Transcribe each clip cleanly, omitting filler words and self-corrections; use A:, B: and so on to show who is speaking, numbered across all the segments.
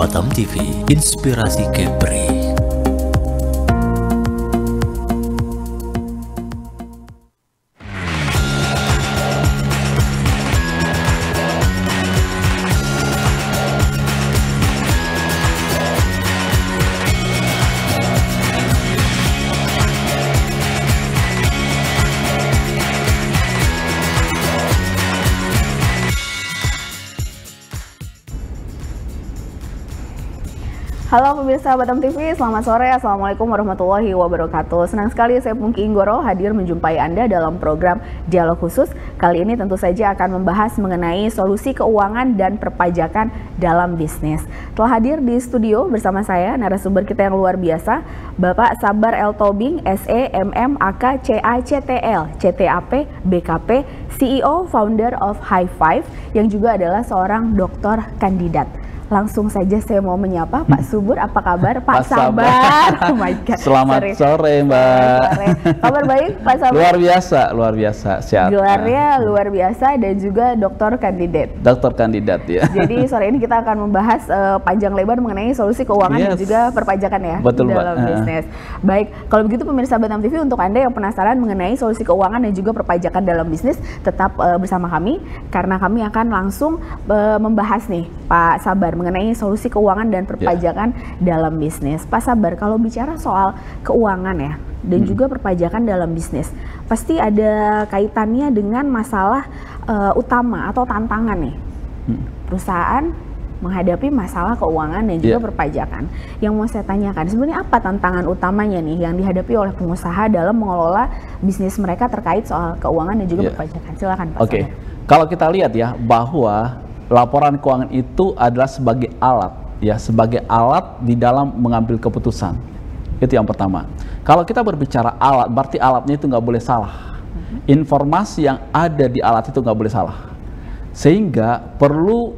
A: Batam TV, Inspirasi Kepri.
B: Halo pemirsa Batam TV, selamat sore. Assalamualaikum warahmatullahi wabarakatuh. Senang sekali saya Pungki Inggoro hadir menjumpai Anda dalam program Dialog Khusus. Kali ini tentu saja akan membahas mengenai solusi keuangan dan perpajakan dalam bisnis. Telah hadir di studio bersama saya narasumber kita yang luar biasa, Bapak Sabar L. Tobing, SE, MM, AK, CA, CTL, CTAP, BKP, CEO, Founder of High Five, yang juga adalah seorang doktor kandidat. Langsung saja saya mau menyapa Pak Subur, apa kabar Pak Sabar? Oh my God.
C: Selamat sore Mbak.
B: Sore. Kabar baik Pak Sabar?
C: Luar biasa, sehat.
B: Gelarnya luar biasa dan juga doktor kandidat.
C: Doktor kandidat ya.
B: Jadi sore ini kita akan membahas panjang lebar mengenai solusi keuangan dan juga perpajakan ya.
C: Betul,
B: dalam bisnis. Baik, kalau begitu pemirsa Batam TV, untuk Anda yang penasaran mengenai solusi keuangan dan juga perpajakan dalam bisnis, tetap bersama kami karena kami akan langsung membahas nih Pak Sabar mengenai solusi keuangan dan perpajakan dalam bisnis. Pak Sabar, kalau bicara soal keuangan ya dan juga perpajakan dalam bisnis, pasti ada kaitannya dengan masalah utama atau tantangan nih. Perusahaan menghadapi masalah keuangan dan juga perpajakan. Yang mau saya tanyakan, sebenarnya apa tantangan utamanya nih yang dihadapi oleh pengusaha dalam mengelola bisnis mereka terkait soal keuangan dan juga perpajakan? Silakan Pak Sabar.
C: Kalau kita lihat ya bahwa laporan keuangan itu adalah sebagai alat, ya, sebagai alat di dalam mengambil keputusan. Itu yang pertama. Kalau kita berbicara alat, berarti alatnya itu nggak boleh salah. Informasi yang ada di alat itu nggak boleh salah. Sehingga perlu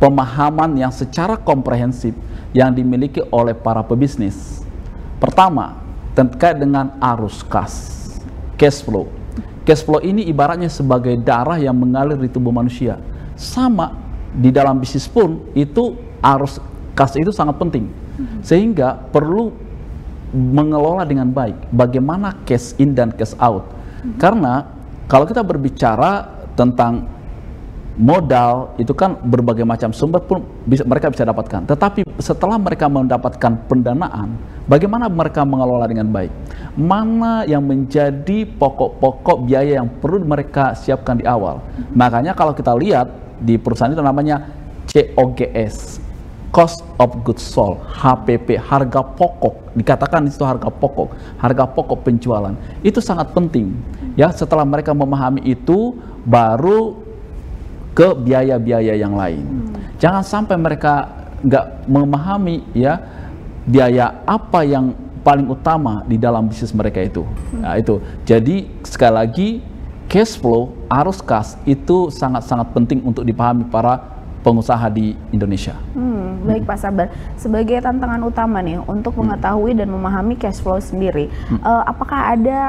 C: pemahaman yang secara komprehensif yang dimiliki oleh para pebisnis. Pertama, terkait dengan arus kas, cash flow. Cash flow ini ibaratnya sebagai darah yang mengalir di tubuh manusia. Sama di dalam bisnis pun itu arus kas itu sangat penting, sehingga perlu mengelola dengan baik bagaimana cash in dan cash out. Karena kalau kita berbicara tentang modal itu kan berbagai macam sumber pun mereka bisa dapatkan, tetapi setelah mereka mendapatkan pendanaan, bagaimana mereka mengelola dengan baik, mana yang menjadi pokok-pokok biaya yang perlu mereka siapkan di awal. Makanya kalau kita lihat di perusahaan itu namanya COGS, Cost of Goods Sold, HPP, harga pokok, dikatakan itu harga pokok penjualan. Itu sangat penting ya. Setelah mereka memahami itu, baru ke biaya-biaya yang lain. Jangan sampai mereka nggak memahami ya biaya apa yang paling utama di dalam bisnis mereka itu. Nah, itu. Jadi sekali lagi, cash flow, arus kas itu sangat-sangat penting untuk dipahami para pengusaha di Indonesia.
B: Baik Pak Sabar, sebagai tantangan utama nih untuk mengetahui dan memahami cash flow sendiri, apakah ada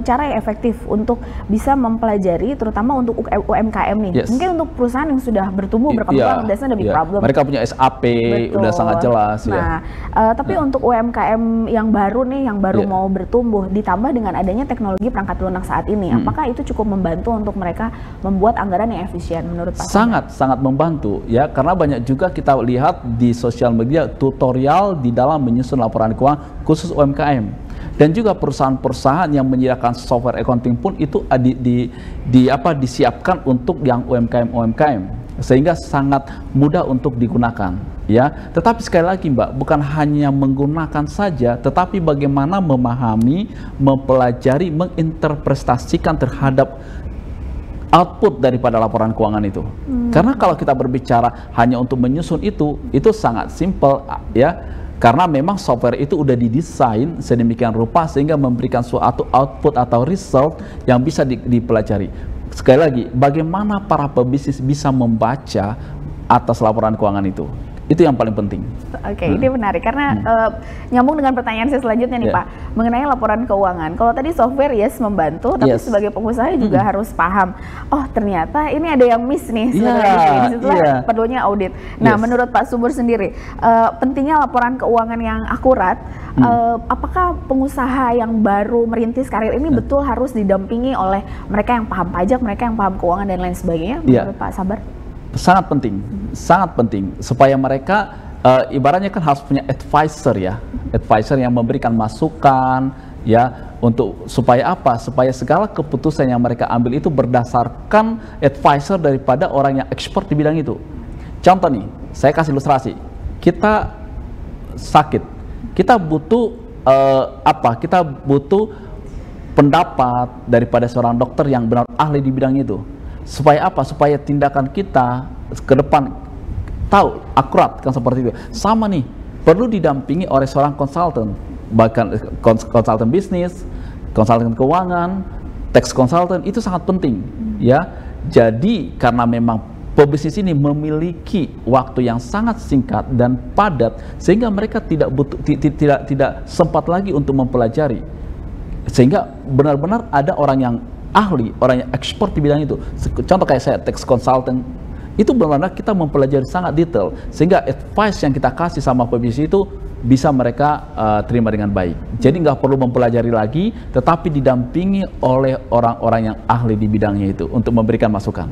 B: cara yang efektif untuk bisa mempelajari, terutama untuk UMKM nih? Mungkin untuk perusahaan yang sudah bertumbuh berkembang, biasanya lebih problem.
C: Mereka punya SAP, udah sangat jelas.
B: Nah, tapi untuk UMKM yang baru nih, yang baru mau bertumbuh, ditambah dengan adanya teknologi perangkat lunak saat ini, apakah itu cukup membantu untuk mereka membuat anggaran yang efisien menurut Pak Sabar?
C: Sangat membantu ya, karena banyak juga kita lihat di sosial media tutorial di dalam menyusun laporan keuangan khusus UMKM, dan juga perusahaan-perusahaan yang menyediakan software accounting pun itu disiapkan untuk yang UMKM, sehingga sangat mudah untuk digunakan ya. Tetapi sekali lagi Mbak, bukan hanya menggunakan saja, tetapi bagaimana memahami, mempelajari, menginterpretasikan terhadap output daripada laporan keuangan itu. Karena kalau kita berbicara hanya untuk menyusun itu sangat simple ya, karena memang software itu udah didesain sedemikian rupa sehingga memberikan suatu output atau result yang bisa dipelajari. Sekali lagi, bagaimana para pebisnis bisa membaca atas laporan keuangan itu? Itu yang paling penting.
B: Oke, ini menarik karena nyambung dengan pertanyaan saya selanjutnya nih Pak, mengenai laporan keuangan. Kalau tadi software yes membantu, tapi sebagai pengusaha juga harus paham. Oh ternyata ini ada yang miss nih sebenarnya. Disitulah perlunya audit. Nah menurut Pak Subur sendiri, pentingnya laporan keuangan yang akurat. Apakah pengusaha yang baru merintis karir ini betul harus didampingi oleh mereka yang paham pajak, mereka yang paham keuangan dan lain sebagainya? Menurut Pak Sabar?
C: Sangat penting supaya mereka ibaratnya kan harus punya advisor ya, advisor yang memberikan masukan ya, untuk supaya apa? Supaya segala keputusan yang mereka ambil itu berdasarkan advisor daripada orang yang expert di bidang itu. Contoh nih, saya kasih ilustrasi. Kita sakit, kita butuh Kita butuh pendapat daripada seorang dokter yang benar ahli di bidang itu. Supaya apa? Supaya tindakan kita ke depan tahu akurat kan seperti itu. Sama nih, perlu didampingi oleh seorang konsultan, bahkan konsultan bisnis, konsultan keuangan, tax consultant, itu sangat penting ya. Jadi karena memang pebisnis ini memiliki waktu yang sangat singkat dan padat, sehingga mereka tidak sempat lagi untuk mempelajari, sehingga benar-benar ada orang yang ahli, orang yang ekspor di bidang itu. Contoh kayak saya, tax consultant, itu benar-benar kita mempelajari sangat detail, sehingga advice yang kita kasih sama pebisnis itu bisa mereka terima dengan baik. Jadi nggak perlu mempelajari lagi, tetapi didampingi oleh orang-orang yang ahli di bidangnya itu untuk memberikan masukan.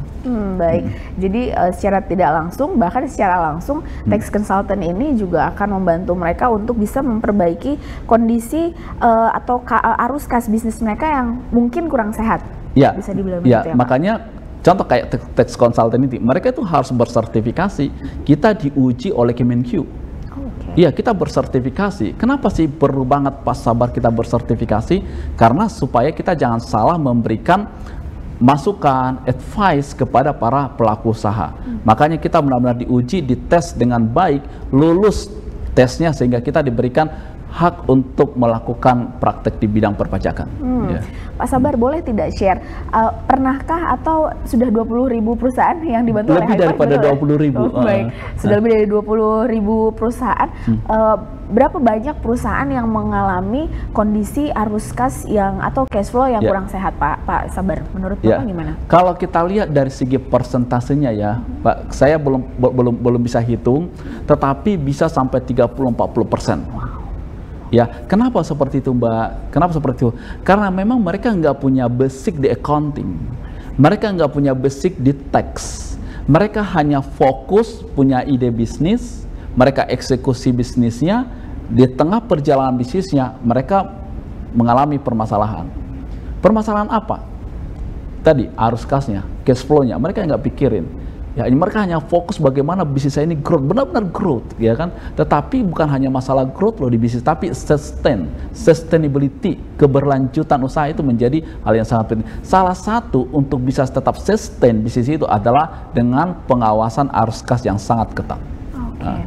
B: Baik, jadi secara tidak langsung, bahkan secara langsung, tax consultant ini juga akan membantu mereka untuk bisa memperbaiki kondisi atau arus kas bisnis mereka yang mungkin kurang sehat.
C: Ya,
B: bisa dibilang
C: ya,
B: begitu ya,
C: makanya contoh kayak tax consultant ini, mereka itu harus bersertifikasi. Kita diuji oleh Kemenq. Iya, kita bersertifikasi. Kenapa sih perlu banget Pak Sabar kita bersertifikasi? Karena supaya kita jangan salah memberikan masukan, advice kepada para pelaku usaha. Makanya kita benar-benar diuji, dites dengan baik, lulus tesnya sehingga kita diberikan hak untuk melakukan praktek di bidang perpajakan.
B: Pak Sabar, boleh tidak share, pernahkah atau sudah 20.000 perusahaan yang dibantu
C: lebih
B: oleh
C: daripada 20.000.
B: Baik, sudah lebih dari 20.000 perusahaan. Berapa banyak perusahaan yang mengalami kondisi arus kas yang atau cash flow yang kurang sehat, Pak Sabar? Menurut Bapak gimana?
C: Kalau kita lihat dari segi persentasenya ya, Pak, saya belum bisa hitung, tetapi bisa sampai 30-40%. Ya, kenapa seperti itu Mbak? Kenapa seperti itu? Karena memang mereka nggak punya basic di accounting, mereka nggak punya basic di tax, mereka hanya fokus punya ide bisnis, mereka eksekusi bisnisnya, di tengah perjalanan bisnisnya mereka mengalami permasalahan. Permasalahan apa? Tadi arus kasnya, cash flow-nya, mereka nggak pikirin. Ya, ini mereka hanya fokus bagaimana bisnis saya ini growth, benar-benar growth, ya kan? Tetapi bukan hanya masalah growth loh di bisnis, tapi sustainability, keberlanjutan usaha itu menjadi hal yang sangat penting. Salah satu untuk bisa tetap sustain bisnis itu adalah dengan pengawasan arus kas yang sangat ketat.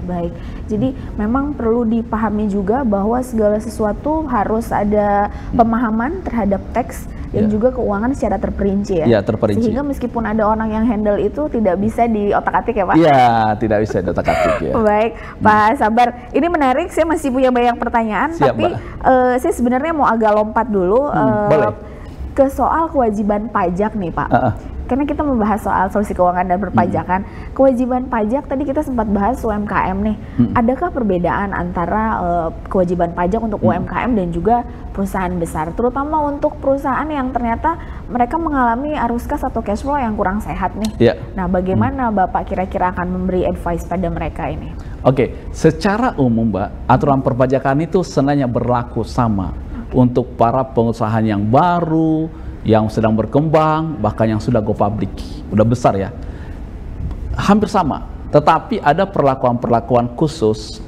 B: Baik. Jadi memang perlu dipahami juga bahwa segala sesuatu harus ada pemahaman terhadap teks dan juga keuangan secara terperinci ya.
C: Terperinci.
B: Sehingga meskipun ada orang yang handle itu tidak bisa di otak-atik ya Pak?
C: Iya, tidak bisa di otak-atik ya.
B: Baik, Pak Sabar. Ini menarik, saya masih punya banyak pertanyaan.
C: Siap,
B: tapi saya sebenarnya mau agak lompat dulu ke soal kewajiban pajak nih Pak. Karena kita membahas soal solusi keuangan dan perpajakan, kewajiban pajak tadi kita sempat bahas UMKM nih. Adakah perbedaan antara kewajiban pajak untuk UMKM dan juga perusahaan besar, terutama untuk perusahaan yang ternyata mereka mengalami arus kas atau cash flow yang kurang sehat nih? Nah, bagaimana Bapak kira-kira akan memberi advice pada mereka ini?
C: Oke, secara umum Mbak, aturan perpajakan itu sebenarnya berlaku sama untuk para pengusaha yang baru, yang sedang berkembang, bahkan yang sudah go public, udah besar ya, hampir sama. Tetapi ada perlakuan-perlakuan khusus,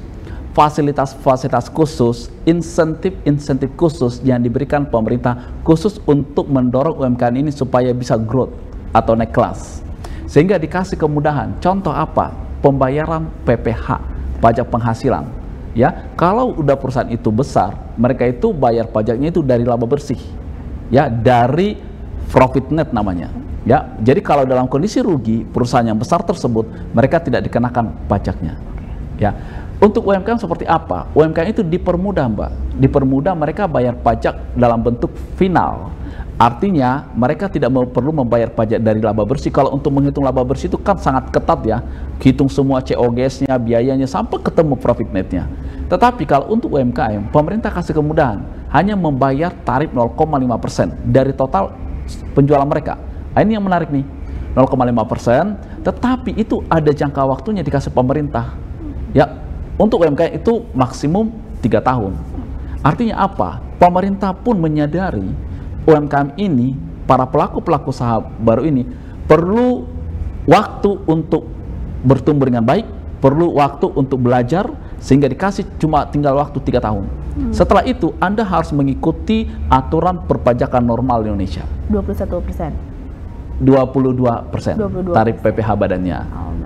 C: fasilitas-fasilitas khusus, insentif-insentif khusus yang diberikan pemerintah khusus untuk mendorong UMKM ini supaya bisa growth atau naik kelas, sehingga dikasih kemudahan. Contoh apa? Pembayaran PPH, pajak penghasilan. Ya, kalau udah perusahaan itu besar, mereka itu bayar pajaknya itu dari laba bersih. Ya, dari profit net namanya. Ya, jadi kalau dalam kondisi rugi perusahaan yang besar tersebut, mereka tidak dikenakan pajaknya. Ya, untuk UMKM seperti apa? UMKM itu dipermudah, Mbak. Dipermudah mereka bayar pajak dalam bentuk final. Artinya mereka tidak perlu membayar pajak dari laba bersih. Kalau untuk menghitung laba bersih itu kan sangat ketat ya. Hitung semua COGS-nya, biayanya, sampai ketemu profit net-nya. Tetapi kalau untuk UMKM, pemerintah kasih kemudahan. Hanya membayar tarif 0,5% dari total penjualan mereka. Nah, ini yang menarik nih. 0,5%, tetapi itu ada jangka waktunya dikasih pemerintah. Ya, untuk UMKM itu maksimum 3 tahun. Artinya apa? Pemerintah pun menyadari UMKM ini, para pelaku-pelaku usaha baru ini perlu waktu untuk bertumbuh dengan baik, perlu waktu untuk belajar, sehingga dikasih cuma tinggal waktu 3 tahun. Setelah itu Anda harus mengikuti aturan perpajakan normal di Indonesia.
B: 21%.
C: 22%
B: 22%.
C: tarif PPh badannya.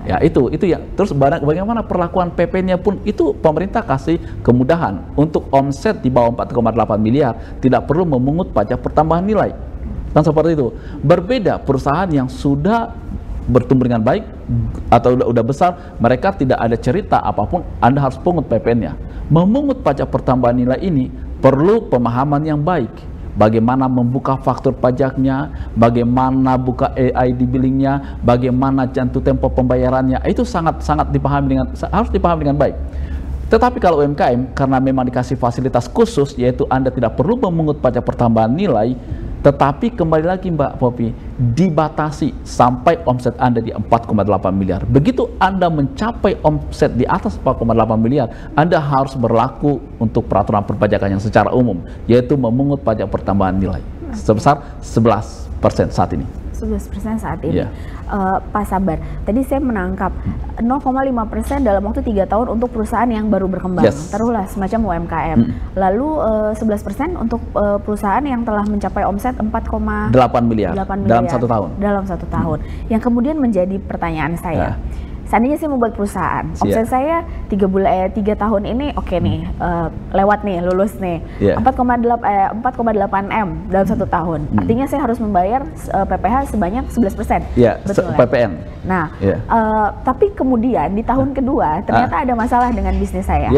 C: Ya, itu ya. Terus bagaimana perlakuan PP-nya pun itu pemerintah kasih kemudahan untuk omset di bawah 4,8 miliar tidak perlu memungut pajak pertambahan nilai. Kan seperti itu. Berbeda perusahaan yang sudah bertumbuh dengan baik atau udah besar, mereka tidak ada cerita apapun Anda harus pungut PP-nya. Memungut pajak pertambahan nilai ini perlu pemahaman yang baik. Bagaimana membuka faktur pajaknya, bagaimana buka EID billingnya, bagaimana jatuh tempo pembayarannya, itu sangat dipahami harus dipahami dengan baik. Tetapi kalau UMKM, karena memang dikasih fasilitas khusus, yaitu Anda tidak perlu memungut pajak pertambahan nilai, tetapi kembali lagi Mbak Popi, dibatasi sampai omset Anda di 4,8 miliar. Begitu Anda mencapai omset di atas 4,8 miliar, Anda harus berlaku untuk peraturan perpajakan yang secara umum, yaitu memungut pajak pertambahan nilai sebesar 11% saat ini.
B: 11% saat ini.
C: Yeah.
B: Pak Sabar, tadi saya menangkap 0,5% dalam waktu 3 tahun untuk perusahaan yang baru berkembang, taruhlah semacam UMKM. Lalu 11% untuk perusahaan yang telah mencapai omset 4,8 miliar
C: dalam 1 tahun.
B: Dalam 1 tahun. Yang kemudian menjadi pertanyaan saya. Seandainya saya membuat perusahaan, omset saya 3 tahun ini oke nih, lewat nih, lulus nih, 4,8 M dalam 1 tahun. Artinya saya harus membayar PPh sebanyak 11%. Betul,
C: PPN.
B: Nah, tapi kemudian di tahun kedua ternyata ada masalah dengan bisnis saya.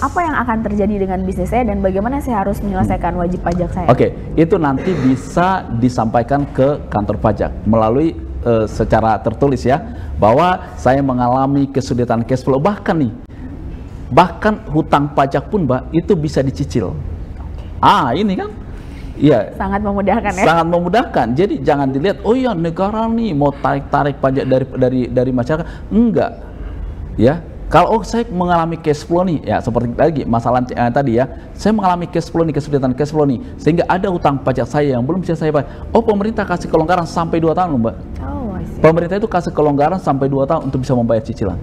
B: Apa yang akan terjadi dengan bisnis saya dan bagaimana saya harus menyelesaikan wajib pajak saya?
C: Oke, itu nanti bisa disampaikan ke kantor pajak melalui secara tertulis ya, bahwa saya mengalami kesulitan cash flow, bahkan hutang pajak pun Mbak itu bisa dicicil. Ini kan iya,
B: sangat memudahkan ya.
C: Sangat memudahkan. Jadi jangan dilihat oh ya negara nih mau tarik pajak dari masyarakat. Enggak. Ya. Kalau saya mengalami cash flow nih, ya seperti lagi masalah tadi ya, saya mengalami cash flow nih, kesulitan cash flow nih, sehingga ada hutang pajak saya yang belum bisa saya bayar. Oh, pemerintah kasih kelonggaran sampai 2 tahun loh Mbak. Pemerintah itu kasih kelonggaran sampai 2 tahun untuk bisa membayar cicilan.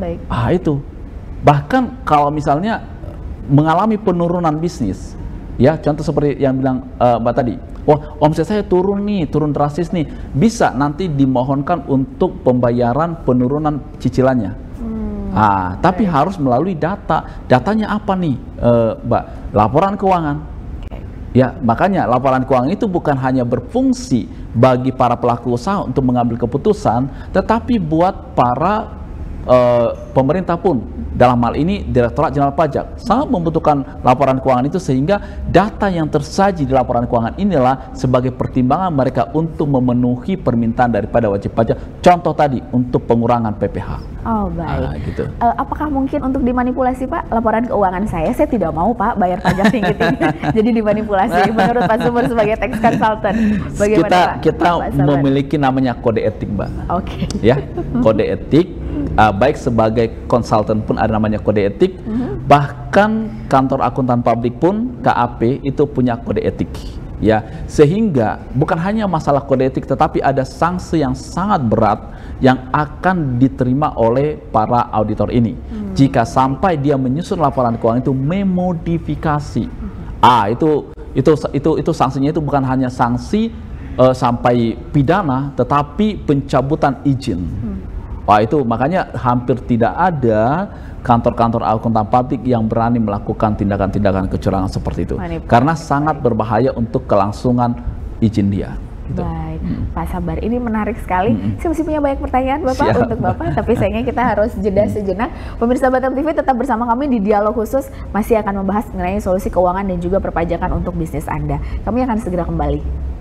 B: Baik.
C: Itu. Bahkan kalau misalnya mengalami penurunan bisnis, ya contoh seperti yang bilang Mbak tadi, wah omset saya turun drastis nih, bisa nanti dimohonkan untuk pembayaran penurunan cicilannya. Tapi harus melalui datanya apa nih Mbak? Laporan keuangan. Ya, makanya laporan keuangan itu bukan hanya berfungsi bagi para pelaku usaha untuk mengambil keputusan, tetapi buat para pemerintah pun, dalam hal ini Direktorat Jenderal Pajak, sangat membutuhkan laporan keuangan itu, sehingga data yang tersaji di laporan keuangan inilah sebagai pertimbangan mereka untuk memenuhi permintaan daripada wajib pajak. Contoh tadi untuk pengurangan PPh.
B: Oh baik.
C: Gitu.
B: Apakah mungkin untuk dimanipulasi Pak laporan keuangan saya? Saya tidak mau Pak bayar pajak tinggi-tinggi, jadi dimanipulasi. Menurut Pak Sumber sebagai tax consultant, bagaimana
C: kita memiliki namanya kode etik Mbak.
B: Oke.
C: Ya, kode etik. Baik sebagai konsultan pun ada namanya kode etik, bahkan kantor akuntan publik pun KAP itu punya kode etik, ya, sehingga bukan hanya masalah kode etik, tetapi ada sanksi yang sangat berat yang akan diterima oleh para auditor ini jika sampai dia menyusun laporan keuangan itu memodifikasi. Itu sanksinya itu bukan hanya sanksi sampai pidana, tetapi pencabutan izin. Itu makanya hampir tidak ada kantor-kantor akuntan publik yang berani melakukan tindakan-tindakan kecurangan seperti itu, karena sangat berbahaya untuk kelangsungan izin dia. Gitu.
B: Baik, Pak Sabar, ini menarik sekali. Saya masih punya banyak pertanyaan Bapak untuk Bapak, tapi sayangnya kita harus jeda sejenak. Pemirsa Batam TV tetap bersama kami di Dialog Khusus, masih akan membahas mengenai solusi keuangan dan juga perpajakan untuk bisnis Anda. Kami akan segera kembali.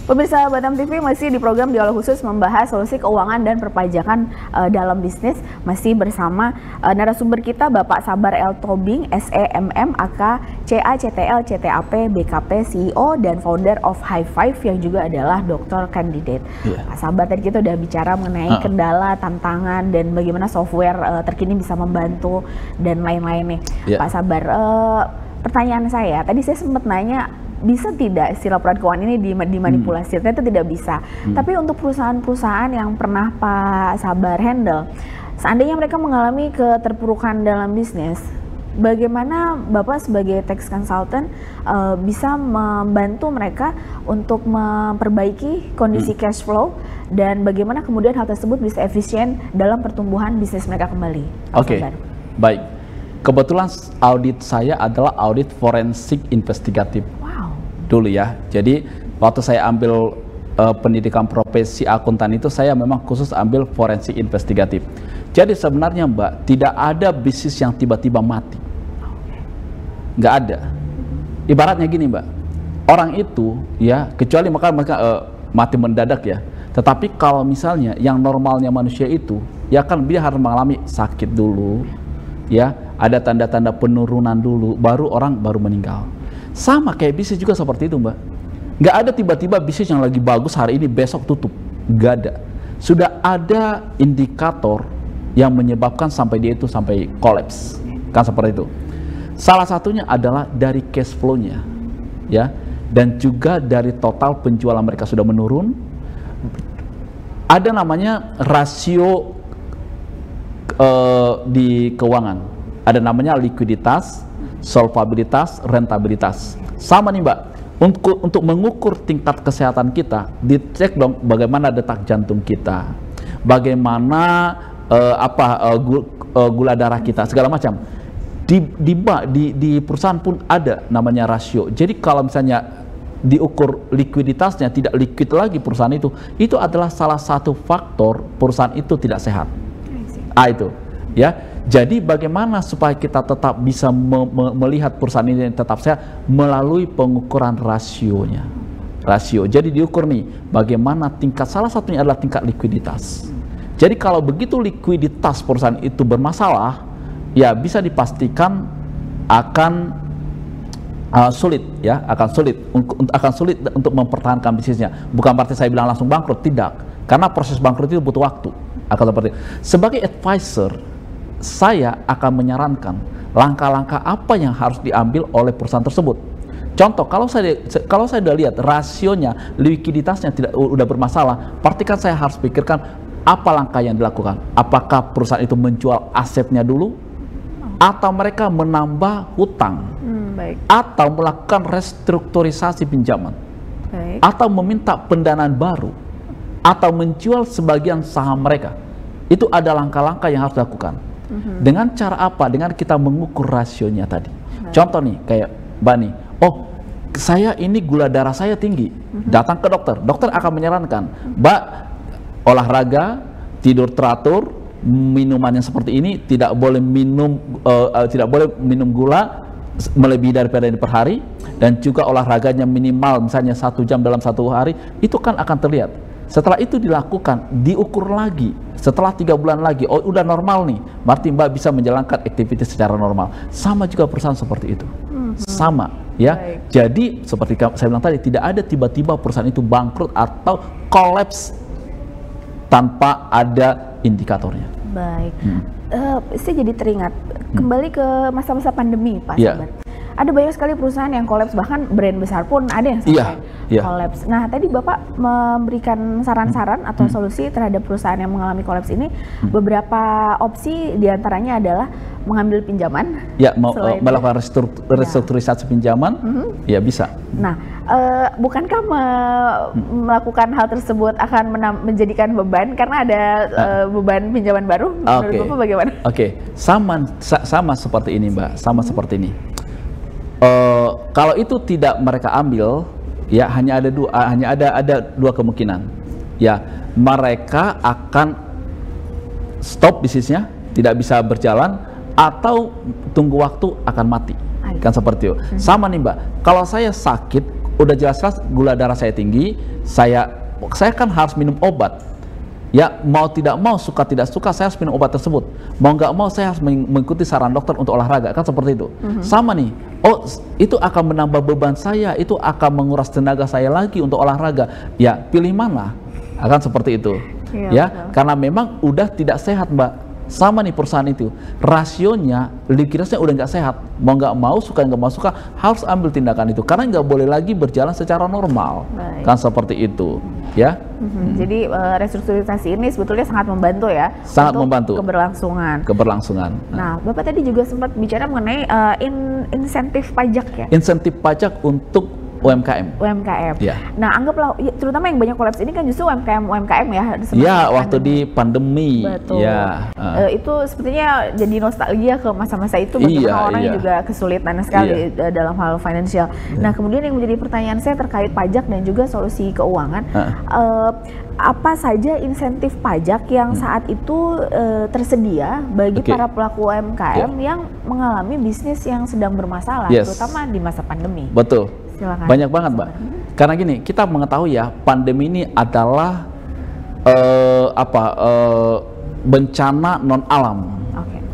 B: Pemirsa Batam TV masih di program Dialog Khusus membahas solusi keuangan dan perpajakan dalam bisnis, masih bersama narasumber kita Bapak Sabar L. Tobing, SEMM, AK, CA, CTL, CTAP, BKP, CEO, dan founder of High Five yang juga adalah doktor candidate. Pak Sabar, tadi kita udah bicara mengenai kendala, tantangan, dan bagaimana software terkini bisa membantu dan lain-lain nih. Pak Sabar, pertanyaan saya, tadi saya sempat nanya, bisa tidak si laporan keuangan ini dimanipulasi? Ternyata tidak bisa. Tapi untuk perusahaan-perusahaan yang pernah Pak Sabar handle, seandainya mereka mengalami keterpurukan dalam bisnis, bagaimana Bapak sebagai tax consultant bisa membantu mereka untuk memperbaiki kondisi cash flow, dan bagaimana kemudian hal tersebut bisa efisien dalam pertumbuhan bisnis mereka kembali?
C: Oke, baik. Kebetulan audit saya adalah audit forensik investigatif.
B: Wow.
C: Dulu ya. Jadi waktu saya ambil pendidikan profesi akuntan itu, saya memang khusus ambil forensik investigatif. Jadi sebenarnya Mbak, tidak ada bisnis yang tiba-tiba mati. Nggak ada. Ibaratnya gini Mbak, orang itu ya, kecuali mereka mati mendadak ya. Tetapi kalau misalnya yang normalnya manusia itu, ya kan dia harus mengalami sakit dulu, ya, ada tanda-tanda penurunan dulu, baru orang baru meninggal. Sama kayak bisnis juga seperti itu Mbak. Nggak ada tiba-tiba bisnis yang lagi bagus hari ini besok tutup. Nggak ada. Sudah ada indikator yang menyebabkan sampai dia itu sampai kolaps, kan seperti itu. Salah satunya adalah dari cash flow-nya, ya, dan juga dari total penjualan mereka sudah menurun. Ada namanya rasio di keuangan, ada namanya likuiditas, solvabilitas, rentabilitas. Sama nih Mbak, untuk mengukur tingkat kesehatan kita, dicek dong bagaimana detak jantung kita, bagaimana gula darah kita, segala macam. Di perusahaan pun ada namanya rasio. Jadi kalau misalnya diukur likuiditasnya tidak liquid lagi perusahaan itu adalah salah satu faktor perusahaan itu tidak sehat. Itu ya. Jadi bagaimana supaya kita tetap bisa melihat perusahaan ini tetap sehat melalui pengukuran rasionya. Rasio. Jadi diukur nih bagaimana tingkat, salah satunya adalah tingkat likuiditas. Jadi kalau begitu likuiditas perusahaan itu bermasalah, ya bisa dipastikan akan sulit ya, akan sulit untuk mempertahankan bisnisnya. Bukan berarti saya bilang langsung bangkrut, tidak. Karena proses bangkrut itu butuh waktu. Akan seperti itu. Sebagai advisor, saya akan menyarankan langkah-langkah apa yang harus diambil oleh perusahaan tersebut. Contoh, kalau saya udah lihat rasionya, likuiditasnya udah bermasalah, berarti kan saya harus pikirkan apa langkah yang dilakukan. Apakah perusahaan itu menjual asetnya dulu, atau mereka menambah hutang, atau melakukan restrukturisasi pinjaman, atau meminta pendanaan baru, atau menjual sebagian saham mereka. Itu ada langkah-langkah yang harus dilakukan. Dengan cara apa? Dengan kita mengukur rasionya tadi. Contoh nih, kayak Bani, oh saya ini gula darah saya tinggi, datang ke dokter. Dokter akan menyarankan, Mbak, olahraga, tidur teratur, minuman yang seperti ini, tidak boleh minum gula melebihi daripada ini per hari, dan juga olahraganya minimal misalnya 1 jam dalam 1 hari. Itu kan akan terlihat. Setelah itu dilakukan, diukur lagi setelah 3 bulan lagi, oh udah normal nih, berarti Mbak bisa menjalankan aktivitas secara normal. Sama juga perusahaan seperti itu. Sama ya.
B: Baik.
C: Jadi seperti saya bilang tadi, tidak ada tiba-tiba perusahaan itu bangkrut atau kolaps tanpa ada indikatornya.
B: Baik. Saya jadi teringat kembali ke masa-masa pandemi, Pak Sabar. Ada banyak sekali perusahaan yang kolaps, bahkan brand besar pun ada yang sampai kolaps. Nah, tadi Bapak memberikan saran-saran atau solusi terhadap perusahaan yang mengalami kolaps ini. Beberapa opsi diantaranya adalah mengambil pinjaman. Ya,
C: melakukan restrukturisasi pinjaman, ya bisa.
B: Nah, bukankah melakukan hal tersebut akan menjadikan beban karena ada beban pinjaman baru? Menurut Bapak bagaimana?
C: Sama seperti ini Mbak, sama seperti ini. Kalau itu tidak mereka ambil, ya hanya ada dua kemungkinan. Ya, mereka akan stop bisnisnya, tidak bisa berjalan, atau tunggu waktu akan mati. Kan seperti itu. Sama nih Mbak, kalau saya sakit, udah jelas-jelas gula darah saya tinggi, saya kan harus minum obat. Ya, mau tidak mau, suka tidak suka, saya harus minum obat tersebut. Mau nggak mau, saya harus mengikuti saran dokter untuk olahraga, kan seperti itu. Sama nih, oh itu akan menambah beban saya, itu akan menguras tenaga saya lagi untuk olahraga. Ya, pilih mana? Akan seperti itu. Ya, karena memang udah tidak sehat Mbak. sama nih perusahaan itu, rasionya, likuiditasnya udah nggak sehat, mau nggak mau, suka nggak mau suka, harus ambil tindakan itu, karena nggak boleh lagi berjalan secara normal.
B: Baik.
C: Kan seperti itu, ya.
B: Jadi restrukturisasi ini sebetulnya sangat membantu ya,
C: Sangat
B: untuk
C: membantu.
B: keberlangsungan. Nah, Bapak tadi juga sempat bicara mengenai insentif pajak ya.
C: Insentif pajak untuk UMKM.
B: UMKM.
C: Ya.
B: Nah, anggaplah terutama yang banyak kolaps ini kan justru UMKM ya.
C: Ya, waktu di pandemi.
B: Betul.
C: Ya.
B: Itu sepertinya jadi nostalgia ke masa-masa itu, bagaimana orang yang juga kesulitan sekali dalam hal finansial. Nah, kemudian yang menjadi pertanyaan saya terkait pajak dan juga solusi keuangan, apa saja insentif pajak yang saat itu tersedia bagi para pelaku UMKM yang mengalami bisnis yang sedang bermasalah, terutama di masa pandemi?
C: Betul.
B: Silakan.
C: Banyak banget, Mbak. Karena gini, kita mengetahui ya, pandemi ini adalah bencana non alam.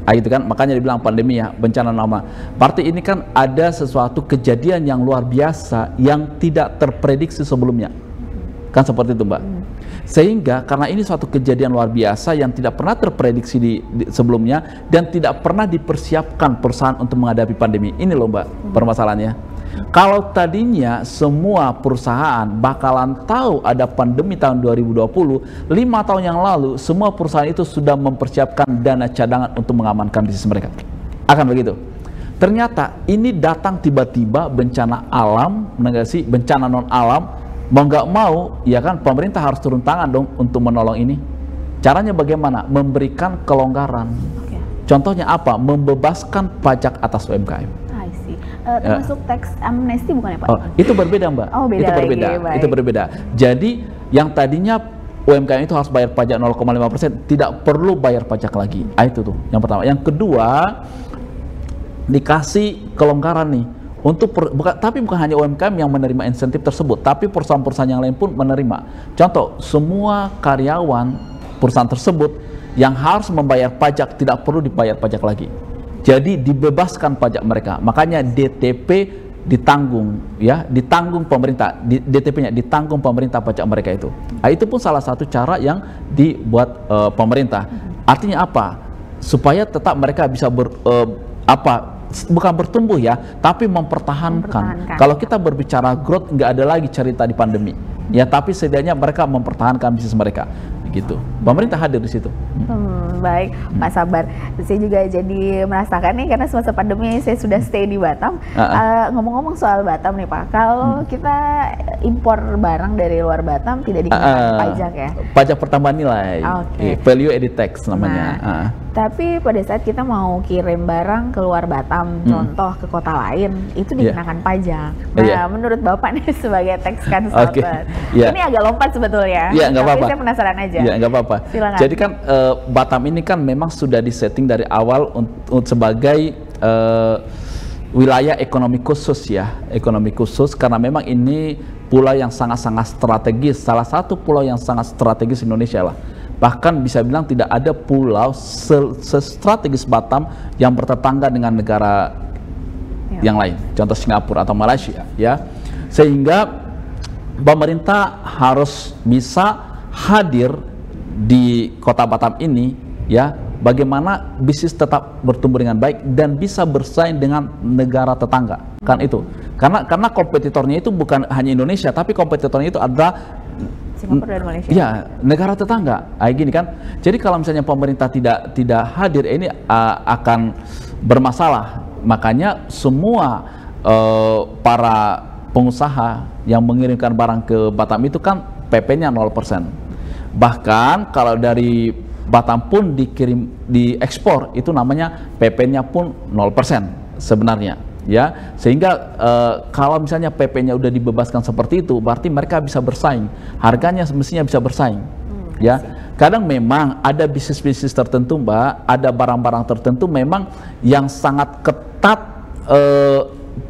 C: Gitu kan, makanya dibilang pandemi ya, bencana non alam. Berarti ini kan ada sesuatu kejadian yang luar biasa yang tidak terprediksi sebelumnya. Kan seperti itu, Mbak. Sehingga karena ini suatu kejadian luar biasa yang tidak pernah terprediksi sebelumnya dan tidak pernah dipersiapkan perusahaan untuk menghadapi pandemi. Ini loh, Mbak, permasalahannya. Kalau tadinya semua perusahaan bakalan tahu ada pandemi tahun 2020, 5 tahun yang lalu semua perusahaan itu sudah mempersiapkan dana cadangan untuk mengamankan bisnis mereka. Akan begitu. Ternyata ini datang tiba-tiba bencana alam, bencana non alam, mau nggak mau, ya kan pemerintah harus turun tangan dong untuk menolong ini. Caranya bagaimana? Memberikan kelonggaran. Contohnya apa? Membebaskan pajak atas UMKM.
B: Termasuk tax amnesty bukan ya, Pak?
C: Itu berbeda, Mbak.
B: Beda
C: itu berbeda.
B: Lagi,
C: itu berbeda. Jadi yang tadinya UMKM itu harus bayar pajak 0,5%, tidak perlu bayar pajak lagi. Itu tuh yang pertama. Yang kedua, dikasih kelonggaran nih untuk tapi bukan hanya UMKM yang menerima insentif tersebut, tapi perusahaan-perusahaan yang lain pun menerima. Contoh, semua karyawan perusahaan tersebut yang harus membayar pajak tidak perlu dibayar pajak lagi. Jadi dibebaskan pajak mereka. Makanya DTP ditanggung, ya, ditanggung pemerintah. DTP-nya ditanggung pemerintah pajak mereka itu. Itu pun salah satu cara yang dibuat pemerintah. Artinya apa? Supaya tetap mereka bisa bukan bertumbuh ya, tapi mempertahankan. Kalau kita berbicara growth, nggak ada lagi cerita di pandemi. Ya, tapi setidaknya mereka mempertahankan bisnis mereka. Gitu. Pemerintah hadir di situ.
B: Baik, Pak Sabar. Saya juga jadi merasakan nih karena semasa pandemi saya sudah stay di Batam. Ngomong-ngomong soal Batam nih, Pak, kalau kita impor barang dari luar Batam tidak dikenakan pajak ya? Pajak
C: pertambahan nilai. Value added tax namanya.
B: Tapi pada saat kita mau kirim barang keluar Batam, contoh ke kota lain, itu dikenakan pajak. Nah, menurut Bapak nih sebagai tax consultant, ini agak lompat sebetulnya.
C: Nggak
B: tapi
C: apa-apa.
B: Saya penasaran aja.
C: Ya, nggak apa-apa. Jadi kan Batam ini kan memang sudah disetting dari awal sebagai wilayah ekonomi khusus ya, ekonomi khusus karena memang ini pulau yang sangat-sangat strategis, salah satu pulau yang sangat strategis Indonesia lah. Bahkan bisa bilang tidak ada pulau sestrategis Batam yang bertetangga dengan negara yang lain, contoh Singapura atau Malaysia ya. Sehingga pemerintah harus bisa hadir di kota Batam ini ya, bagaimana bisnis tetap bertumbuh dengan baik dan bisa bersaing dengan negara tetangga, kan itu. Karena kompetitornya itu bukan hanya Indonesia, tapi kompetitornya itu adalah
B: Singapura dan Malaysia.
C: Ya, negara tetangga. Gini kan. Jadi kalau misalnya pemerintah tidak hadir, ini akan bermasalah. Makanya semua para pengusaha yang mengirimkan barang ke Batam itu kan PP-nya 0%. Bahkan kalau dari Batam pun diekspor itu namanya PP-nya pun 0% sebenarnya. Ya, sehingga kalau misalnya PP-nya udah dibebaskan seperti itu, berarti mereka bisa bersaing, harganya semestinya bisa bersaing. Ya, kadang memang ada bisnis-bisnis tertentu, Mbak, ada barang-barang tertentu memang yang sangat ketat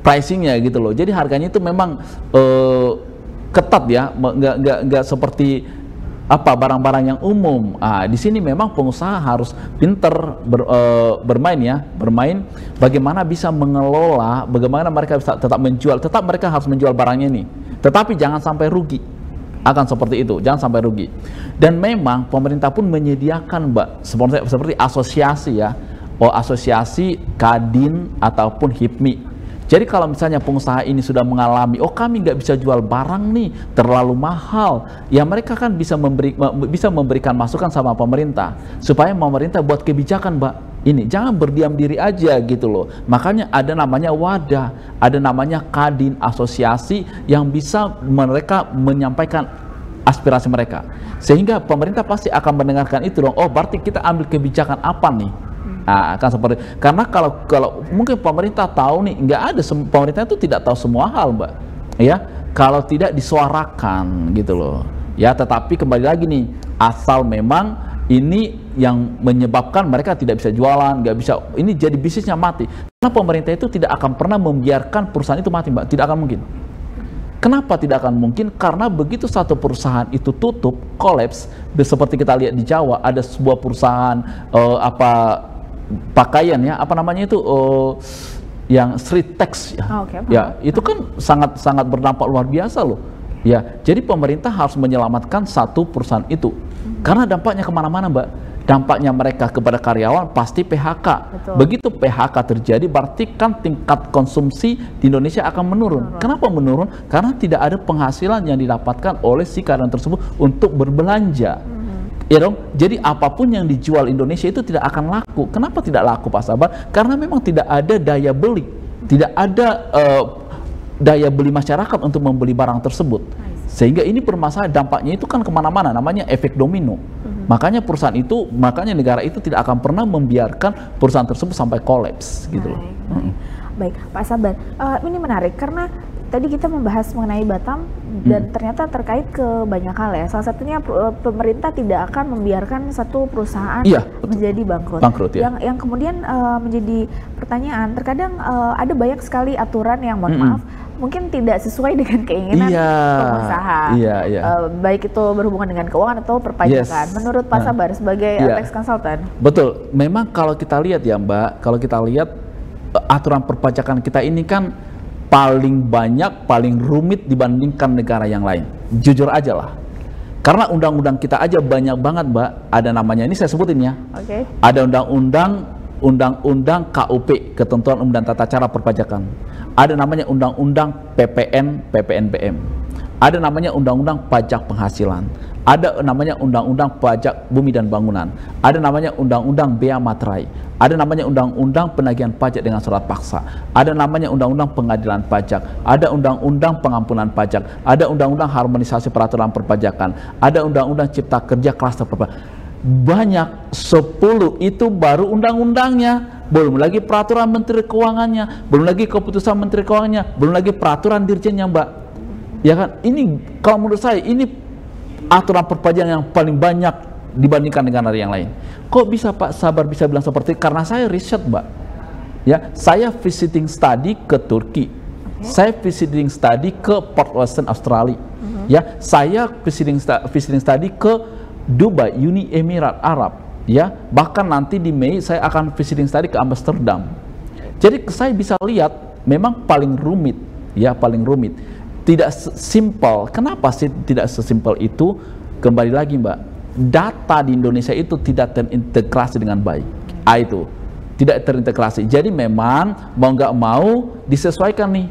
C: pricingnya gitu loh. Jadi harganya itu memang ketat ya, nggak seperti barang-barang yang umum. Di sini memang pengusaha harus pinter bermain bagaimana bisa mengelola, bagaimana mereka bisa tetap menjual, tetap mereka harus menjual barangnya ini, tetapi jangan sampai rugi. akan seperti itu, jangan sampai rugi. Dan memang pemerintah pun menyediakan Mbak seperti asosiasi ya, asosiasi Kadin ataupun HIPMI. Jadi kalau misalnya pengusaha ini sudah mengalami, kami nggak bisa jual barang nih, terlalu mahal, ya mereka kan bisa memberikan masukan sama pemerintah, supaya pemerintah buat kebijakan Mbak, ini jangan berdiam diri aja gitu loh. Makanya ada namanya wadah, ada namanya Kadin, asosiasi yang bisa mereka menyampaikan aspirasi mereka. Sehingga pemerintah pasti akan mendengarkan itu dong, berarti kita ambil kebijakan apa nih? Nah, akan seperti, karena kalau mungkin pemerintah tahu nih, nggak ada, pemerintah itu tidak tahu semua hal Mbak, ya, kalau tidak disuarakan gitu loh, ya. Tetapi kembali lagi nih, asal memang ini yang menyebabkan mereka tidak bisa jualan, nggak bisa, ini jadi bisnisnya mati. Karena pemerintah itu tidak akan pernah membiarkan perusahaan itu mati Mbak, tidak akan mungkin. Kenapa tidak akan mungkin? Karena begitu satu perusahaan itu tutup, kolaps, seperti kita lihat di Jawa, ada sebuah perusahaan pakaian ya, apa namanya itu, yang street tax ya, ya itu kan sangat berdampak luar biasa loh, ya. Jadi pemerintah harus menyelamatkan satu perusahaan itu, karena dampaknya kemana-mana Mbak. Dampaknya mereka kepada karyawan pasti PHK. Betul. Begitu PHK terjadi, berarti kan tingkat konsumsi di Indonesia akan menurun. Kenapa menurun? Karena tidak ada penghasilan yang didapatkan oleh si karyawan tersebut untuk berbelanja. Ya dong, jadi apapun yang dijual Indonesia itu tidak akan laku. Kenapa tidak laku Pak Sabar? Karena memang tidak ada daya beli, tidak ada daya beli masyarakat untuk membeli barang tersebut. Sehingga ini permasalahan, dampaknya itu kan kemana-mana, namanya efek domino. Makanya perusahaan itu, makanya negara itu tidak akan pernah membiarkan perusahaan tersebut sampai kolaps gitu loh.
B: Baik, Pak Sabar, ini menarik karena tadi kita membahas mengenai Batam dan ternyata terkait ke banyak hal ya. Salah satunya pemerintah tidak akan membiarkan satu perusahaan menjadi bangkrut. Ya. Yang kemudian menjadi pertanyaan, terkadang ada banyak sekali aturan yang mohon maaf mungkin tidak sesuai dengan keinginan pengusaha. Baik itu berhubungan dengan keuangan atau perpajakan. Menurut Pak Sabar sebagai tax consultant.
C: Betul. Memang kalau kita lihat ya Mbak, kalau kita lihat aturan perpajakan kita ini kan paling banyak, paling rumit dibandingkan negara yang lain. Jujur aja lah. Karena undang-undang kita aja banyak banget Mbak. Ada namanya, ini saya sebutin ya. Ada undang-undang KUP, Ketentuan Umum dan Tata Cara Perpajakan. Ada namanya undang-undang PPN-BM. Ada namanya undang-undang pajak penghasilan. Ada namanya undang-undang pajak bumi dan bangunan. Ada namanya undang-undang bea materai. Ada namanya undang-undang penagihan pajak dengan surat paksa. Ada namanya undang-undang pengadilan pajak. Ada undang-undang pengampunan pajak. Ada undang-undang harmonisasi peraturan perpajakan. Ada undang-undang cipta kerja klaster perpajakan. Banyak, 10 itu baru undang-undangnya, belum lagi peraturan Menteri Keuangannya, belum lagi keputusan Menteri Keuangannya, belum lagi peraturan dirjennya Mbak. Ya kan, ini kalau menurut saya ini aturan perpajakan yang paling banyak dibandingkan dengan negara yang lain. Kok bisa Pak Sabar bisa bilang seperti itu? Karena saya riset Mbak. Ya, saya visiting study ke Turki. Saya visiting study ke Port Western Australia. Ya, saya visiting study ke Dubai, Uni Emirat Arab, ya. Bahkan nanti di Mei saya akan visiting study ke Amsterdam. Jadi saya bisa lihat memang paling rumit, ya, paling rumit. Tidak simpel. Kenapa sih tidak sesimpel itu? Kembali lagi Mbak, data di Indonesia itu tidak terintegrasi dengan baik. Itu tidak terintegrasi. Jadi memang mau nggak mau disesuaikan nih.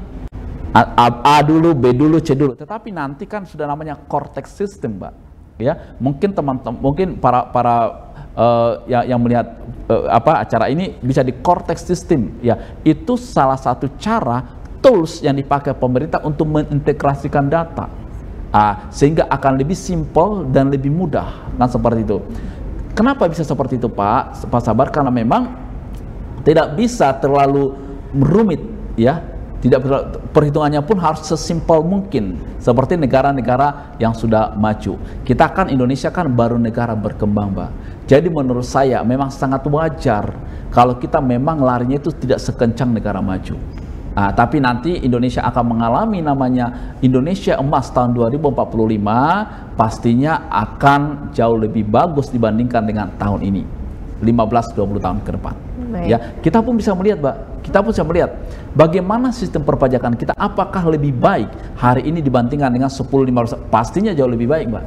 C: A dulu, B dulu, C dulu. Tetapi nanti kan sudah namanya cortex system Mbak. Ya, mungkin teman-teman, mungkin para yang melihat acara ini bisa di cortex system, ya. Itu salah satu cara tools yang dipakai pemerintah untuk mengintegrasikan data, sehingga akan lebih simpel dan lebih mudah, kan seperti itu. Kenapa bisa seperti itu Pak Sabar? Karena memang tidak bisa terlalu rumit, ya. Tidak, perhitungannya pun harus sesimpel mungkin seperti negara-negara yang sudah maju. Kita kan Indonesia kan baru negara berkembang Mbak. Jadi menurut saya memang sangat wajar kalau kita memang larinya itu tidak sekencang negara maju. Tapi nanti Indonesia akan mengalami namanya Indonesia Emas tahun 2045, pastinya akan jauh lebih bagus dibandingkan dengan tahun ini, 15-20 tahun ke depan. Ya, kita pun bisa melihat Mbak, kita pun bisa melihat bagaimana sistem perpajakan kita, apakah lebih baik hari ini dibandingkan dengan 10-15 pastinya jauh lebih baik, Mbak.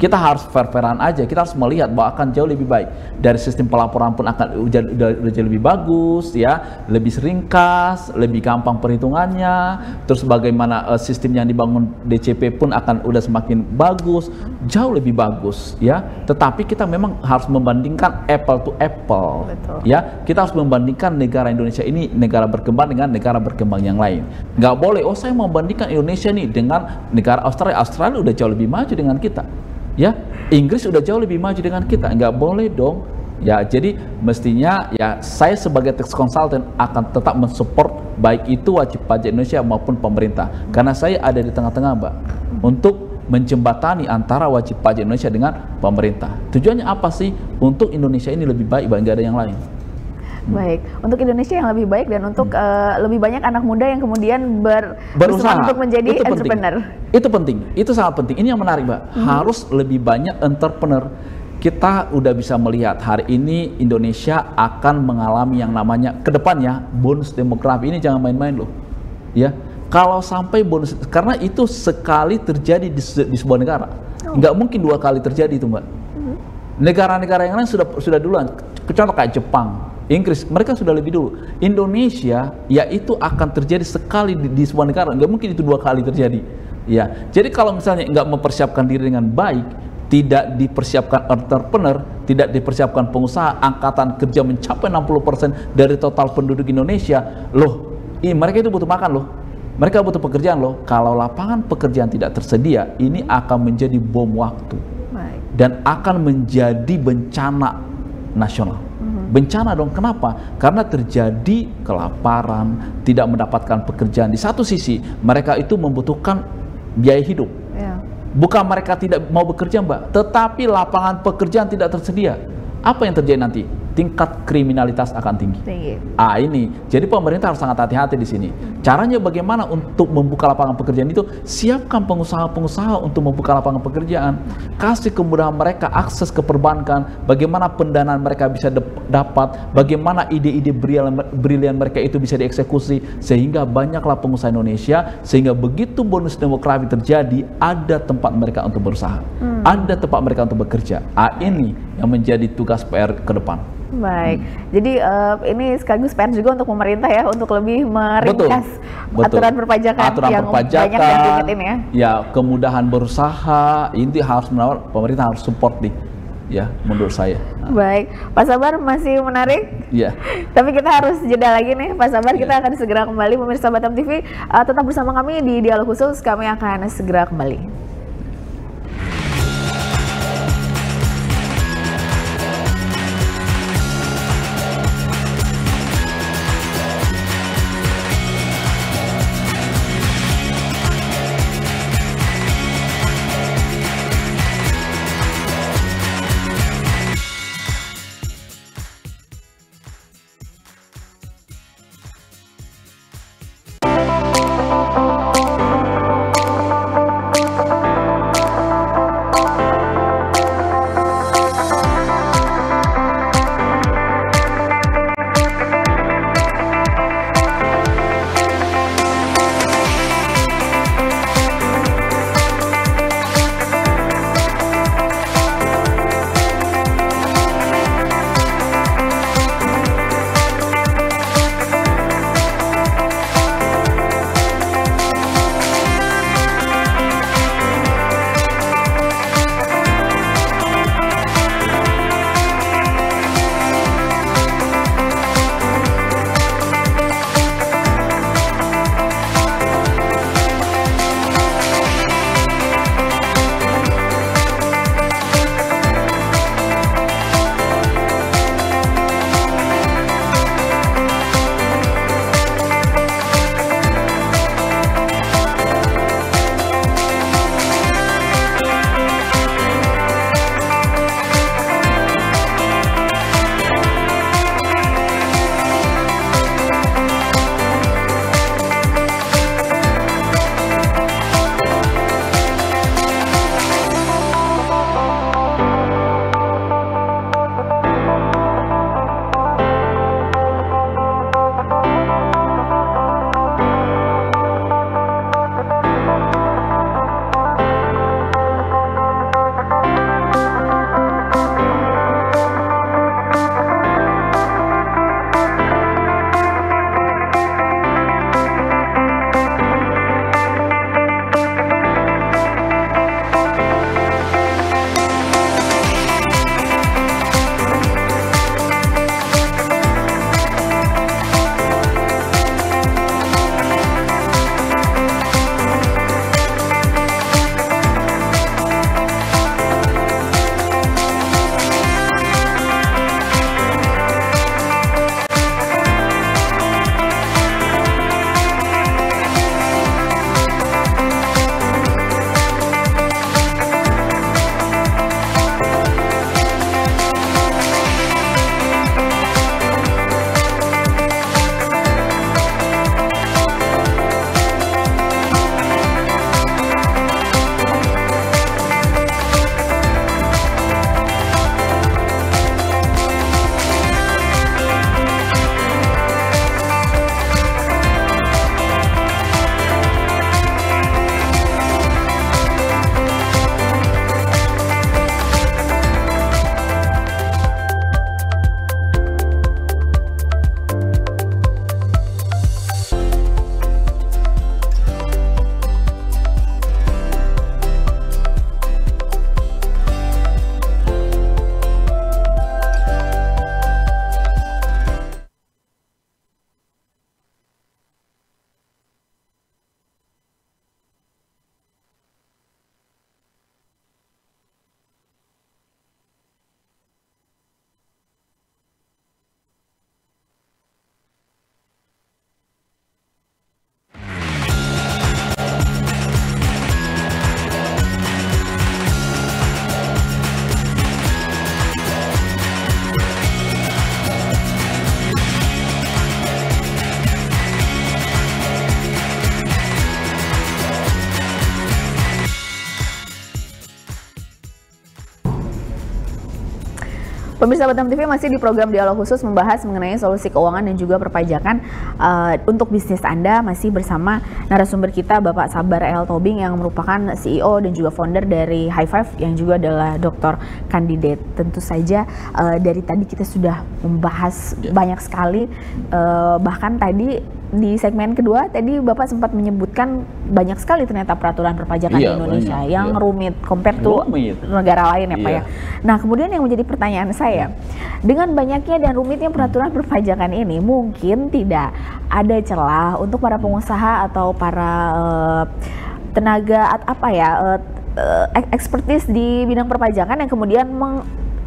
C: Kita harus fair-fairan aja, kita harus melihat bahwa akan jauh lebih baik. Dari sistem pelaporan pun akan udah jadi lebih bagus, ya, lebih ringkas, lebih gampang perhitungannya. Terus bagaimana sistem yang dibangun DCP pun akan udah semakin bagus, jauh lebih bagus, ya. Tetapi kita memang harus membandingkan apple to apple.
B: Betul.
C: Ya, kita harus membandingkan negara Indonesia ini negara berkembang dengan negara berkembang yang lain. Nggak boleh, oh saya membandingkan Indonesia nih dengan negara Australia. Australia udah jauh lebih maju dengan kita. Ya, Inggris udah jauh lebih maju dengan kita. Nggak boleh dong. Ya, jadi mestinya ya saya sebagai tax consultant akan tetap mensupport baik itu wajib pajak Indonesia maupun pemerintah. Karena saya ada di tengah-tengah, Mbak, untuk menjembatani antara wajib pajak Indonesia dengan pemerintah. Tujuannya apa sih? Untuk Indonesia ini lebih baik, Mbak, nggak ada yang lain.
B: Baik, untuk Indonesia yang lebih baik dan untuk lebih banyak anak muda yang kemudian berusaha untuk menjadi
C: itu
B: entrepreneur.
C: Penting. Itu penting, itu sangat penting. Ini yang menarik, Mbak. Harus lebih banyak entrepreneur. Kita udah bisa melihat hari ini Indonesia akan mengalami yang namanya kedepannya bonus demografi. Ini jangan main-main loh, ya. Kalau sampai bonus, karena itu sekali terjadi di sebuah negara, nggak mungkin 2 kali terjadi itu, Mbak. Negara-negara yang lain sudah duluan. Contoh kayak Jepang, Inggris, mereka sudah lebih dulu. Indonesia, ya itu akan terjadi sekali di sebuah negara, nggak mungkin itu 2 kali terjadi. Ya, jadi kalau misalnya nggak mempersiapkan diri dengan baik, tidak dipersiapkan entrepreneur, tidak dipersiapkan pengusaha, angkatan kerja mencapai 60% dari total penduduk Indonesia, loh, mereka itu butuh makan loh. Mereka butuh pekerjaan loh. Kalau lapangan pekerjaan tidak tersedia, ini akan menjadi bom waktu. Dan akan menjadi bencana nasional. Bencana dong, kenapa? Karena terjadi kelaparan, tidak mendapatkan pekerjaan. Di satu sisi, mereka itu membutuhkan biaya hidup. Bukan mereka tidak mau bekerja, Mbak, tetapi lapangan pekerjaan tidak tersedia. Apa yang terjadi nanti? Tingkat kriminalitas akan tinggi. Ini, jadi pemerintah harus sangat hati-hati di sini. Caranya bagaimana untuk membuka lapangan pekerjaan itu? Siapkan pengusaha-pengusaha untuk membuka lapangan pekerjaan. Kasih kemudahan mereka akses ke perbankan. Bagaimana pendanaan mereka bisa dapat. Bagaimana ide-ide brilian mereka itu bisa dieksekusi. Sehingga banyaklah pengusaha Indonesia. Sehingga begitu bonus demografi terjadi, ada tempat mereka untuk berusaha. Ada tempat mereka untuk bekerja. Ini yang menjadi tugas PR ke depan.
B: Baik, jadi ini sekaligus PR juga untuk pemerintah ya, untuk lebih meringkas aturan perpajakan yang banyak dan rumit ini ya.
C: Ya, kemudahan berusaha, ini harus pemerintah harus support nih, ya menurut saya.
B: Baik, Pak Sabar masih menarik.
C: Iya.
B: Tapi kita harus jeda lagi nih, Pak Sabar. Kita akan segera kembali, pemirsa Batam TV. Tetap bersama kami di Dialog Khusus, kami akan segera kembali. Pemirsa Batam TV masih di program Dialog Khusus membahas mengenai solusi keuangan dan juga perpajakan untuk bisnis Anda, masih bersama narasumber kita Bapak Sabar El Tobing yang merupakan CEO dan juga founder dari High Five yang juga adalah doktor kandidat. Tentu saja dari tadi kita sudah membahas banyak sekali, bahkan tadi di segmen kedua tadi Bapak sempat menyebutkan banyak sekali ternyata peraturan perpajakan di Indonesia yang rumit compare to negara lain ya Pak ya. Nah kemudian yang menjadi pertanyaan saya, dengan banyaknya dan rumitnya peraturan perpajakan ini, mungkin tidak ada celah untuk para pengusaha atau para tenaga expertise di bidang perpajakan yang kemudian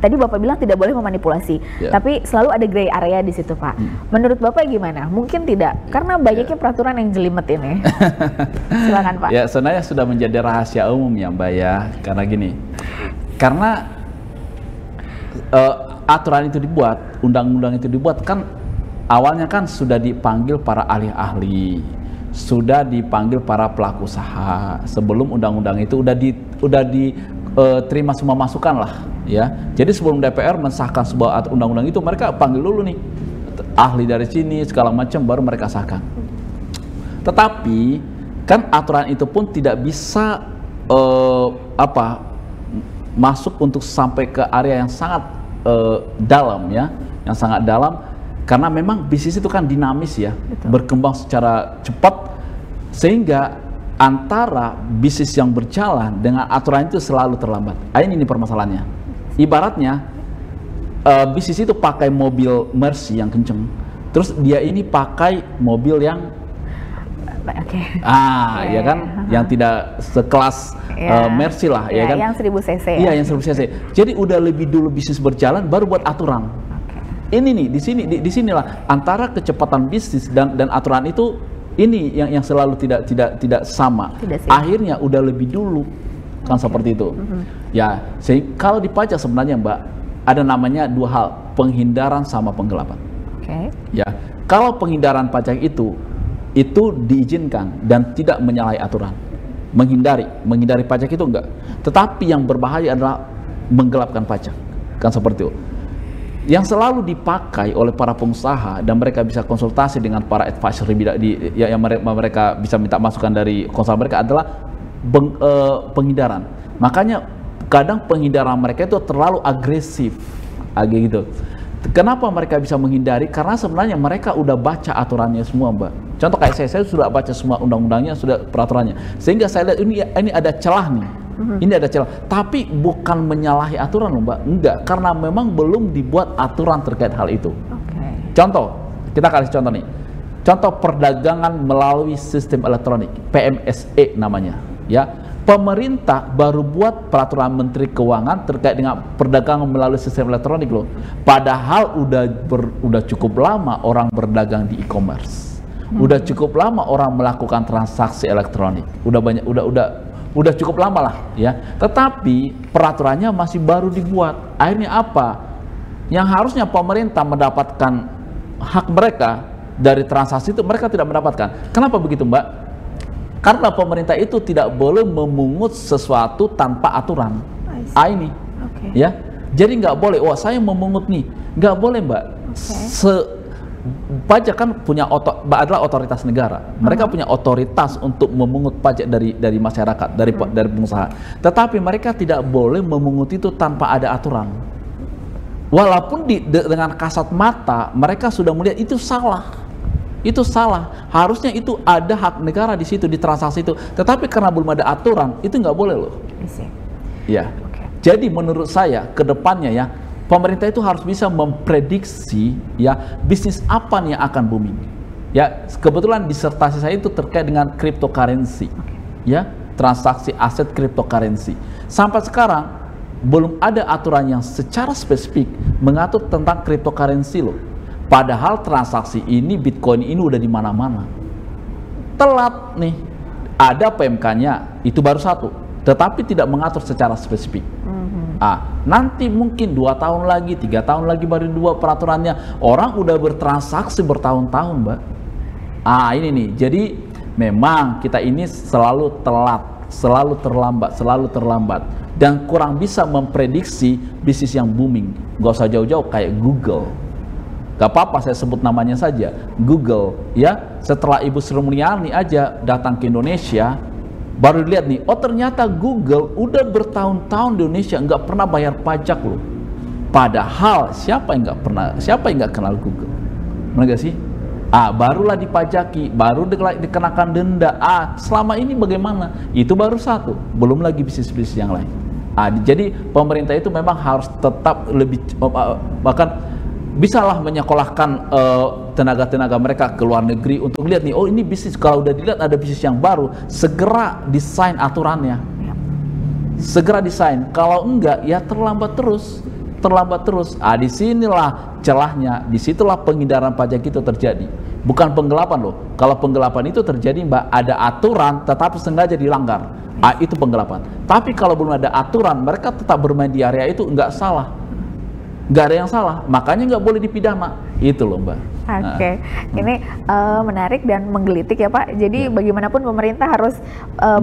B: tadi Bapak bilang tidak boleh memanipulasi, tapi selalu ada gray area di situ Pak. Menurut Bapak gimana? Mungkin tidak, karena banyaknya peraturan yang jelimet ini. Silakan Pak.
C: Ya sebenarnya sudah menjadi rahasia umum ya Mbak ya, karena gini, karena aturan itu dibuat, undang-undang itu dibuat kan awalnya kan sudah dipanggil para ahli-ahli, sudah dipanggil para pelaku usaha sebelum undang-undang itu udah diterima semua masukan lah ya. Jadi sebelum DPR mensahkan sebuah undang-undang itu, mereka panggil dulu nih ahli dari sini segala macam baru mereka sahkan. Tetapi kan aturan itu pun tidak bisa masuk untuk sampai ke area yang sangat dalam ya, yang sangat dalam, karena memang bisnis itu kan dinamis ya. Betul. Berkembang secara cepat, sehingga antara bisnis yang berjalan dengan aturan itu selalu terlambat. Ini permasalahannya. Ibaratnya bisnis itu pakai mobil Mercy yang kenceng, terus dia ini pakai mobil yang ya kan, yang tidak sekelas Mercy lah, ya kan?
B: Yang 1000 cc.
C: Iya, yang 1000 cc. Jadi udah lebih dulu bisnis berjalan, baru buat aturan. Ini nih, di sinilah antara kecepatan bisnis dan aturan itu, ini yang selalu tidak sama. Akhirnya udah lebih dulu kan seperti itu. Ya, kalau di pajak sebenarnya Mbak ada namanya dua hal, penghindaran sama penggelapan. Ya, kalau penghindaran pajak itu diizinkan dan tidak menyalahi aturan. Menghindari pajak itu enggak. Tetapi yang berbahaya adalah menggelapkan pajak. Kan seperti itu. Yang selalu dipakai oleh para pengusaha, dan mereka bisa konsultasi dengan para advisor yang mereka bisa minta masukan dari konsultan mereka, adalah penghindaran. Makanya kadang penghindaran mereka itu terlalu agresif, gitu. Kenapa mereka bisa menghindari? Karena sebenarnya mereka udah baca aturannya semua Mbak. Contoh kayak saya sudah baca semua undang-undangnya, sudah peraturannya, sehingga saya lihat ini ada celah nih. Ini ada celah, tapi bukan menyalahi aturan loh Mbak, enggak, karena memang belum dibuat aturan terkait hal itu. Contoh, kita kasih contoh nih, contoh perdagangan melalui sistem elektronik, PMSE namanya, ya. Pemerintah baru buat peraturan Menteri Keuangan terkait dengan perdagangan melalui sistem elektronik loh. Padahal udah cukup lama orang berdagang di e-commerce, udah cukup lama orang melakukan transaksi elektronik, udah cukup lama lah ya, tetapi peraturannya masih baru dibuat. Akhirnya apa? Yang harusnya pemerintah mendapatkan hak mereka dari transaksi itu, mereka tidak mendapatkan. Kenapa begitu Mbak? Karena pemerintah itu tidak boleh memungut sesuatu tanpa aturan. Ini ya, jadi nggak boleh, wah saya memungut nih, nggak boleh Mbak. Pajak kan adalah otoritas negara. Mereka punya otoritas untuk memungut pajak dari masyarakat, dari pengusaha. Tetapi mereka tidak boleh memungut itu tanpa ada aturan. Walaupun dengan kasat mata mereka sudah melihat itu salah. Itu salah. Harusnya itu ada hak negara di situ, di transaksi itu. Tetapi karena belum ada aturan, itu nggak boleh loh. Ya. Jadi menurut saya ke depannya ya, pemerintah itu harus bisa memprediksi ya bisnis apa nih yang akan booming. Ya, kebetulan disertasi saya itu terkait dengan cryptocurrency. Ya, transaksi aset cryptocurrency. Sampai sekarang belum ada aturan yang secara spesifik mengatur tentang cryptocurrency loh. Padahal transaksi ini, Bitcoin ini udah di mana-mana. Telat nih. Ada PMK-nya, itu baru satu. Tetapi tidak mengatur secara spesifik. Nanti mungkin 2 tahun lagi, 3 tahun lagi baru 2 peraturannya. Orang udah bertransaksi bertahun-tahun Mbak. Ini nih, jadi memang kita ini selalu telat selalu terlambat, dan kurang bisa memprediksi bisnis yang booming. Gak usah jauh-jauh kayak Google. Gak apa-apa saya sebut namanya saja, Google. Ya, setelah Ibu Sri Mulyani aja datang ke Indonesia, baru dilihat nih, oh ternyata Google udah bertahun-tahun di Indonesia nggak pernah bayar pajak loh. Padahal siapa yang nggak kenal Google? Benar gak sih? Barulah dipajaki, baru dikenakan denda. Selama ini bagaimana? Itu baru satu, belum lagi bisnis-bisnis yang lain. Jadi pemerintah itu memang harus tetap lebih, bahkan bisalah menyekolahkan tenaga-tenaga mereka ke luar negeri untuk lihat nih, oh ini bisnis, kalau udah dilihat ada bisnis yang baru, segera desain aturannya, segera desain. Kalau enggak, ya terlambat terus. Disinilah celahnya, disitulah penghindaran pajak itu terjadi. Bukan penggelapan loh. Kalau penggelapan itu terjadi, Mbak, ada aturan tetapi sengaja dilanggar. Itu penggelapan. Tapi kalau belum ada aturan, mereka tetap bermain di area itu, nggak salah. Nggak ada yang salah, makanya nggak boleh dipidana. Itu loh, Mbak.
B: Oke. Ini menarik dan menggelitik ya Pak. Jadi bagaimanapun pemerintah harus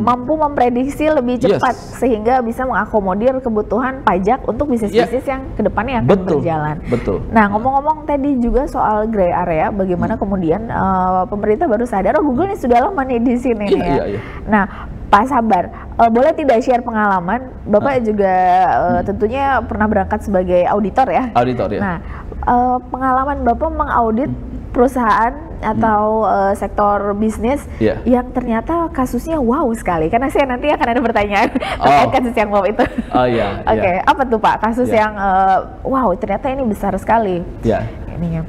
B: mampu memprediksi lebih cepat sehingga bisa mengakomodir kebutuhan pajak untuk bisnis-bisnis yang kedepannya akan berjalan.
C: Betul.
B: Nah, ngomong-ngomong tadi juga soal gray area, bagaimana kemudian pemerintah baru sadar, oh Google ini sudah lama nih di sini nih ya. Iya. Nah, Pak Sabar, boleh tidak share pengalaman? Bapak juga tentunya pernah berangkat sebagai auditor ya?
C: Auditor ya.
B: Nah, pengalaman Bapak mengaudit perusahaan atau sektor bisnis yang ternyata kasusnya wow sekali. Karena saya nanti akan ada pertanyaan terkait kasus yang wow itu. Oke, apa tuh Pak kasus yang wow ternyata ini besar sekali? Ininya,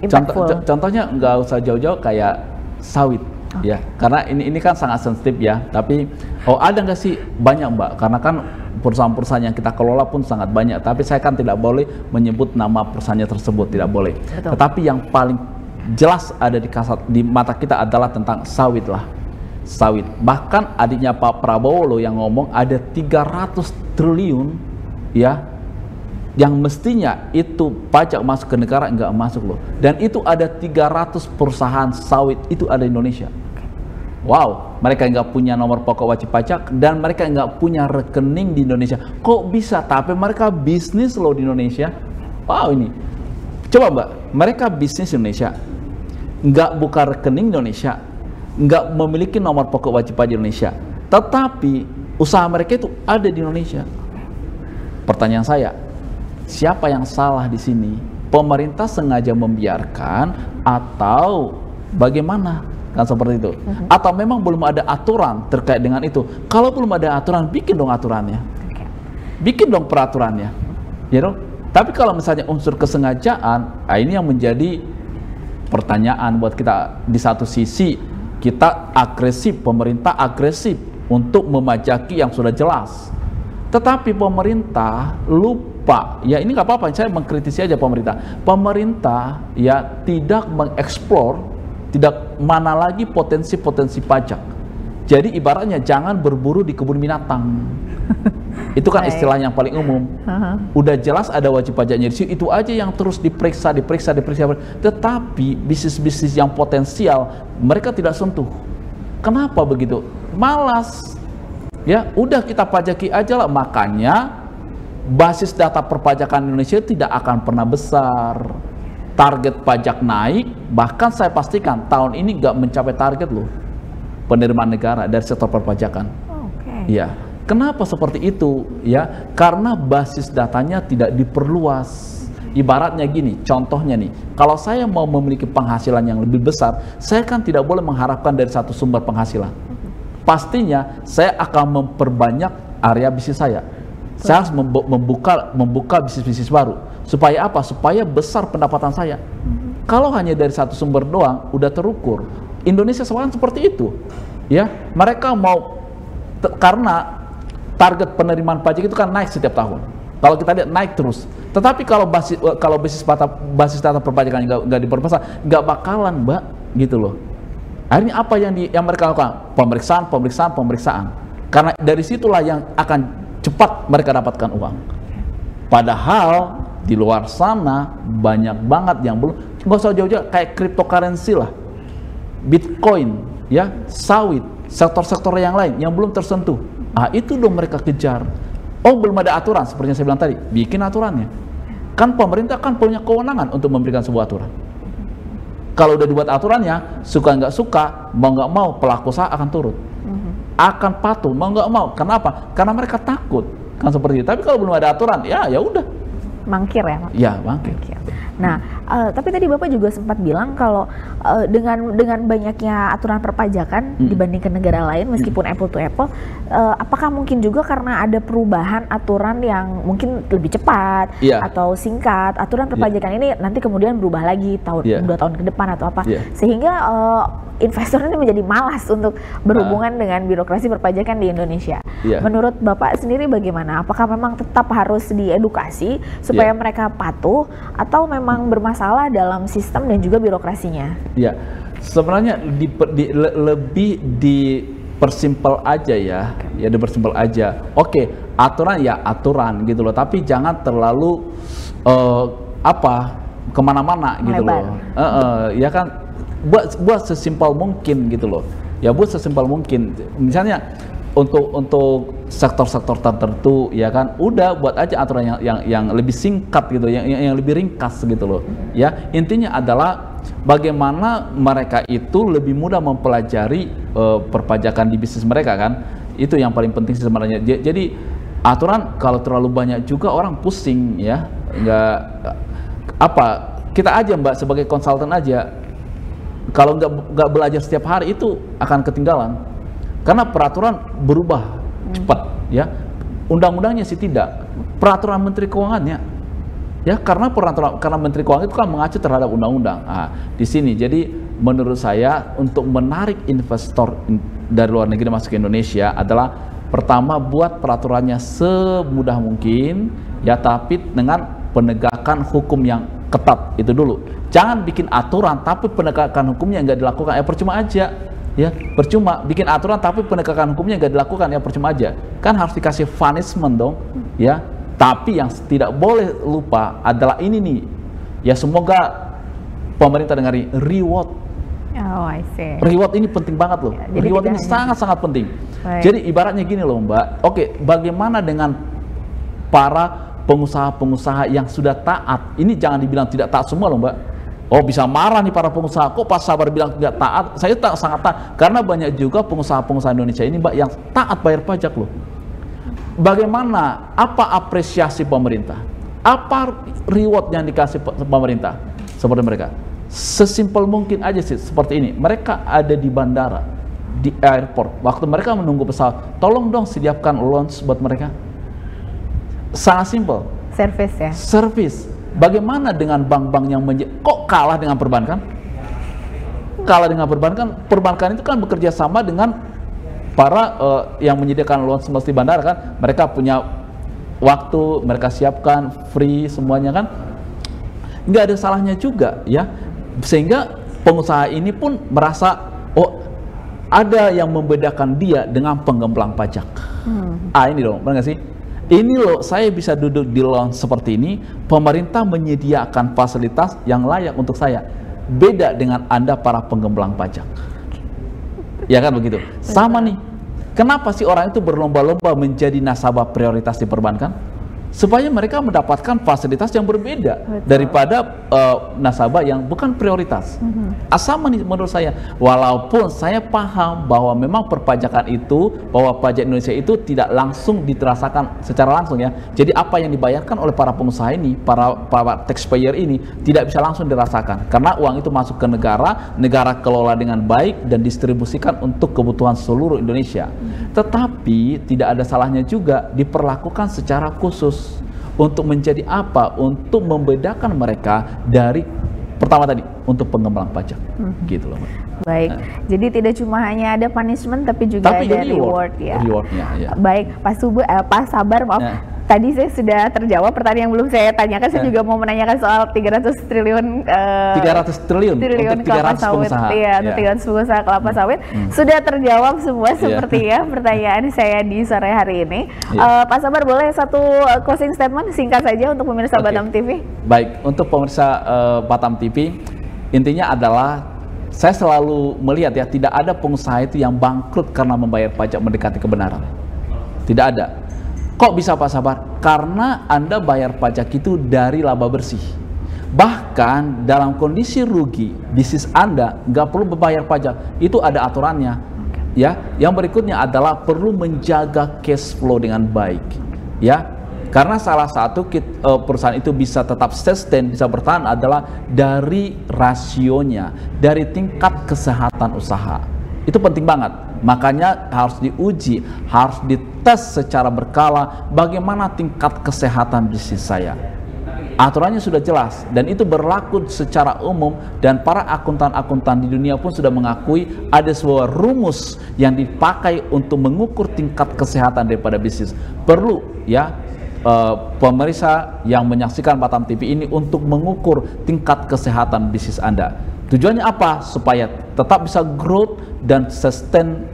C: contohnya nggak usah jauh-jauh kayak sawit. Ya, karena ini kan sangat sensitif ya. Tapi ada nggak sih? Banyak, Mbak. Karena kan perusahaan-perusahaan yang kita kelola pun sangat banyak. Tapi saya kan tidak boleh menyebut nama perusahaannya tersebut, tidak boleh. Betul. Tetapi yang paling jelas ada di mata kita adalah tentang sawit lah. Sawit. Bahkan adiknya Pak Prabowo loh yang ngomong ada 300 triliun ya, yang mestinya itu pajak masuk ke negara, nggak masuk loh. Dan itu ada 300 perusahaan sawit itu ada di Indonesia. Wow, mereka nggak punya nomor pokok wajib pajak dan mereka nggak punya rekening di Indonesia. Kok bisa? Tapi mereka bisnis loh di Indonesia. Wow, ini. Coba Mbak, mereka bisnis di Indonesia, nggak buka rekening di Indonesia, nggak memiliki nomor pokok wajib pajak Indonesia. Tetapi usaha mereka itu ada di Indonesia. Pertanyaan saya, siapa yang salah di sini? Pemerintah sengaja membiarkan atau bagaimana? Kan seperti itu. Atau memang belum ada aturan terkait dengan itu? Kalau belum ada aturan, bikin dong aturannya. Bikin dong peraturannya. Ya dong? Tapi kalau misalnya unsur kesengajaan, ini yang menjadi pertanyaan buat kita. Di satu sisi kita agresif, pemerintah agresif untuk memajaki yang sudah jelas. Tetapi pemerintah lupa, ya ini nggak apa-apa, saya mengkritisi aja pemerintah. Pemerintah ya tidak mengeksplor, tidak mana lagi potensi-potensi pajak. Jadi ibaratnya jangan berburu di kebun binatang. Itu kan istilah yang paling umum. Udah jelas ada wajib pajaknya di situ, itu aja yang terus diperiksa. Tetapi bisnis-bisnis yang potensial mereka tidak sentuh. Kenapa begitu? Malas. Ya, udah kita pajaki aja lah. Makanya basis data perpajakan Indonesia tidak akan pernah besar. Target pajak naik, bahkan saya pastikan tahun ini nggak mencapai target loh penerimaan negara dari sektor perpajakan. Ya, kenapa seperti itu? Ya, karena basis datanya tidak diperluas. Ibaratnya gini, contohnya nih, kalau saya mau memiliki penghasilan yang lebih besar, saya kan tidak boleh mengharapkan dari satu sumber penghasilan. Pastinya saya akan memperbanyak area bisnis saya. Saya harus membuka bisnis-bisnis baru. Supaya apa? Supaya besar pendapatan saya. Kalau hanya dari satu sumber doang, udah terukur. Indonesia sekarang seperti itu. Ya, mereka mau karena target penerimaan pajak itu kan naik setiap tahun. Kalau kita lihat naik terus. Tetapi kalau basis data perpajakan nggak diperbesar, nggak bakalan, Mbak, gitu loh. Akhirnya apa yang mereka lakukan? Pemeriksaan. Karena dari situlah yang akan cepat mereka dapatkan uang. Padahal di luar sana banyak banget yang belum, nggak usah jauh-jauh kayak cryptocurrency lah, Bitcoin, ya, sawit, sektor-sektor yang lain yang belum tersentuh. Itu dong mereka kejar. Oh, belum ada aturan, seperti yang saya bilang tadi, bikin aturannya. Kan pemerintah kan punya kewenangan untuk memberikan sebuah aturan. Kalau udah dibuat aturannya, suka nggak suka, mau nggak mau, pelaku usaha akan turut, akan patuh, mau nggak mau. Kenapa? Karena mereka takut, kan seperti itu. Tapi kalau belum ada aturan, ya udah.
B: Mangkir ya, Pak?
C: Ya, mangkir.
B: Nah, tapi tadi Bapak juga sempat bilang kalau dengan banyaknya aturan perpajakan dibandingkan negara lain, meskipun apple to apple, apakah mungkin juga karena ada perubahan aturan yang mungkin lebih cepat atau singkat, aturan perpajakan ini nanti kemudian berubah lagi 2 tahun ke depan atau apa, sehingga investor ini menjadi malas untuk berhubungan dengan birokrasi perpajakan di Indonesia. Menurut Bapak sendiri bagaimana? Apakah memang tetap harus diedukasi supaya mereka patuh, atau memang bermasalah dalam sistem dan juga birokrasinya? Ya,
C: sebenarnya lebih dipersimpel aja ya, dipersimpel aja. Oke, aturan ya aturan gitu loh, tapi jangan terlalu kemana-mana gitu loh. Ya kan, buat sesimpel mungkin gitu loh. Ya buat sesimpel mungkin. Misalnya untuk sektor-sektor tertentu ya kan, udah buat aja aturan yang lebih singkat gitu, yang lebih ringkas gitu loh. Ya, intinya adalah bagaimana mereka itu lebih mudah mempelajari perpajakan di bisnis mereka kan. Itu yang paling penting sebenarnya. Jadi aturan kalau terlalu banyak juga orang pusing ya. Kita aja Mbak sebagai konsultan aja, kalau nggak belajar setiap hari itu akan ketinggalan, karena peraturan berubah cepat ya. Undang-undangnya sih tidak, peraturan Menteri Keuangannya ya, karena Menteri Keuangan itu kan mengacu terhadap undang-undang. Di sini jadi menurut saya untuk menarik investor dari luar negeri masuk ke Indonesia adalah pertama buat peraturannya semudah mungkin ya, tapi dengan penegakan hukum yang ketat itu dulu. Jangan bikin aturan tapi penegakan hukumnya nggak dilakukan, ya percuma aja ya, percuma bikin aturan tapi penegakan hukumnya nggak dilakukan, ya percuma aja. Kan harus dikasih punishment dong ya. Tapi yang tidak boleh lupa adalah ini nih ya, semoga pemerintah dengarin, reward.
B: I see.
C: Reward ini penting banget loh. Reward ini sangat-sangat penting. Baik. Jadi ibaratnya gini loh Mbak, oke, bagaimana dengan para pengusaha-pengusaha yang sudah taat? Ini jangan dibilang tidak taat semua loh Mbak. Oh, bisa marah nih para pengusaha, kok Pak Sabar bilang tidak taat? Saya sangat taat, karena banyak juga pengusaha-pengusaha Indonesia ini Mbak yang taat bayar pajak loh. Bagaimana, apa apresiasi pemerintah? Apa reward yang dikasih pemerintah? Seperti mereka, sesimpel mungkin aja sih, seperti ini. Mereka ada di bandara, di airport, waktu mereka menunggu pesawat, tolong dong sediakan lounge buat mereka. Sangat simpel.
B: Service ya?
C: Service. Bagaimana dengan bank-bank yang kok kalah dengan perbankan? Kalah dengan perbankan. Perbankan itu kan bekerja sama dengan para yang menyediakan lounge di bandara kan. Mereka punya waktu, mereka siapkan free semuanya kan. Nggak ada salahnya juga ya. Sehingga pengusaha ini pun merasa, oh ada yang membedakan dia dengan penggemblang pajak. Ini dong, benar nggak sih? Ini loh, saya bisa duduk di lounge seperti ini, pemerintah menyediakan fasilitas yang layak untuk saya. Beda dengan Anda para penggemblang pajak. Ya kan begitu? Sama nih. Kenapa sih orang itu berlomba-lomba menjadi nasabah prioritas di perbankan? Supaya mereka mendapatkan fasilitas yang berbeda daripada nasabah yang bukan prioritas. Sama nih menurut saya. Walaupun saya paham bahwa memang perpajakan itu, bahwa pajak Indonesia itu tidak langsung dirasakan secara langsung ya. Jadi apa yang dibayarkan oleh para pengusaha ini, para taxpayer ini tidak bisa langsung dirasakan. Karena uang itu masuk ke negara, negara kelola dengan baik dan distribusikan untuk kebutuhan seluruh Indonesia. Tetapi tidak ada salahnya juga diperlakukan secara khusus. Untuk menjadi apa? Untuk membedakan mereka dari pertama tadi, untuk pengembang pajak. Gitu loh.
B: Baik, jadi tidak cuma hanya ada punishment tapi juga ada reward ya.
C: Rewardnya, ya.
B: Baik, Pak Sabar, maaf. Tadi saya sudah terjawab pertanyaan yang belum saya tanyakan. Saya juga mau menanyakan soal 300 triliun
C: 300 triliun untuk 300 pengusaha.
B: Iya, untuk 300 pengusaha kelapa sawit. Sudah terjawab semua seperti ya pertanyaan saya di sore hari ini. Pak Sabar, boleh satu closing statement singkat saja untuk pemirsa Batam TV? Baik,
C: untuk pemirsa Batam TV, intinya adalah saya selalu melihat ya, tidak ada pengusaha itu yang bangkrut karena membayar pajak mendekati kebenaran. Tidak ada. Kok bisa Pak Sabar? Karena Anda bayar pajak itu dari laba bersih. Bahkan dalam kondisi rugi, bisnis Anda nggak perlu membayar pajak. Itu ada aturannya. Ya, yang berikutnya adalah perlu menjaga cash flow dengan baik. Ya, karena salah satu perusahaan itu bisa tetap sustain, bisa bertahan adalah dari rasionya, dari tingkat kesehatan usaha. Itu penting banget. Makanya harus diuji, harus dites secara berkala bagaimana tingkat kesehatan bisnis saya. Aturannya sudah jelas dan itu berlaku secara umum, dan para akuntan-akuntan di dunia pun sudah mengakui ada sebuah rumus yang dipakai untuk mengukur tingkat kesehatan daripada bisnis. Perlu ya pemirsa yang menyaksikan Batam TV ini untuk mengukur tingkat kesehatan bisnis Anda. Tujuannya apa? Supaya tetap bisa growth dan sustain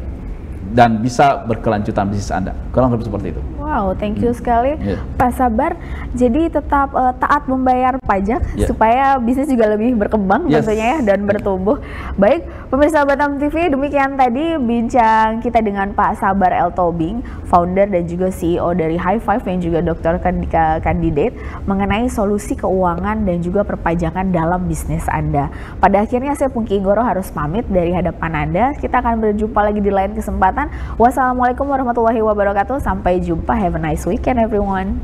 C: dan bisa berkelanjutan bisnis Anda. Kurang lebih seperti itu.
B: Wow, thank you sekali Pak Sabar. Jadi tetap taat membayar pajak supaya bisnis juga lebih berkembang tentunya ya, dan bertumbuh. Baik, pemirsa Batam TV, demikian tadi bincang kita dengan Pak Sabar L. Tobing, founder dan juga CEO dari High Five yang juga dokter kandidat, mengenai solusi keuangan dan juga perpajakan dalam bisnis Anda. Pada akhirnya saya Pungki Goro harus pamit dari hadapan Anda. Kita akan berjumpa lagi di lain kesempatan. Wassalamualaikum warahmatullahi wabarakatuh. Sampai jumpa. Have a nice weekend, everyone.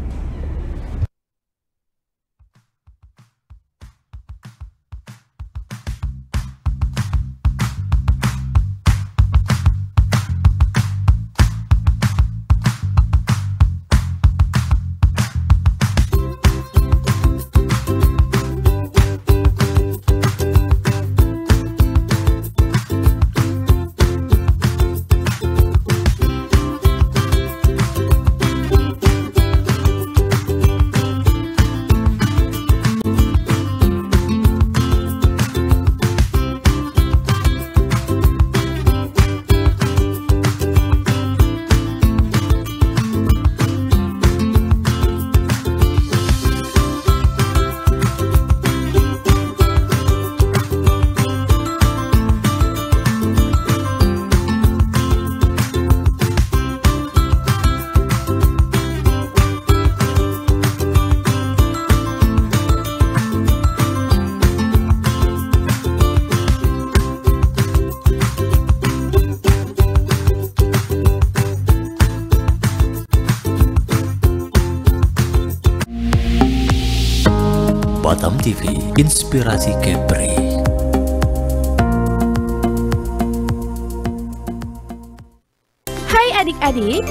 A: Batam TV, inspirasi Kepri.
D: Hai adik-adik,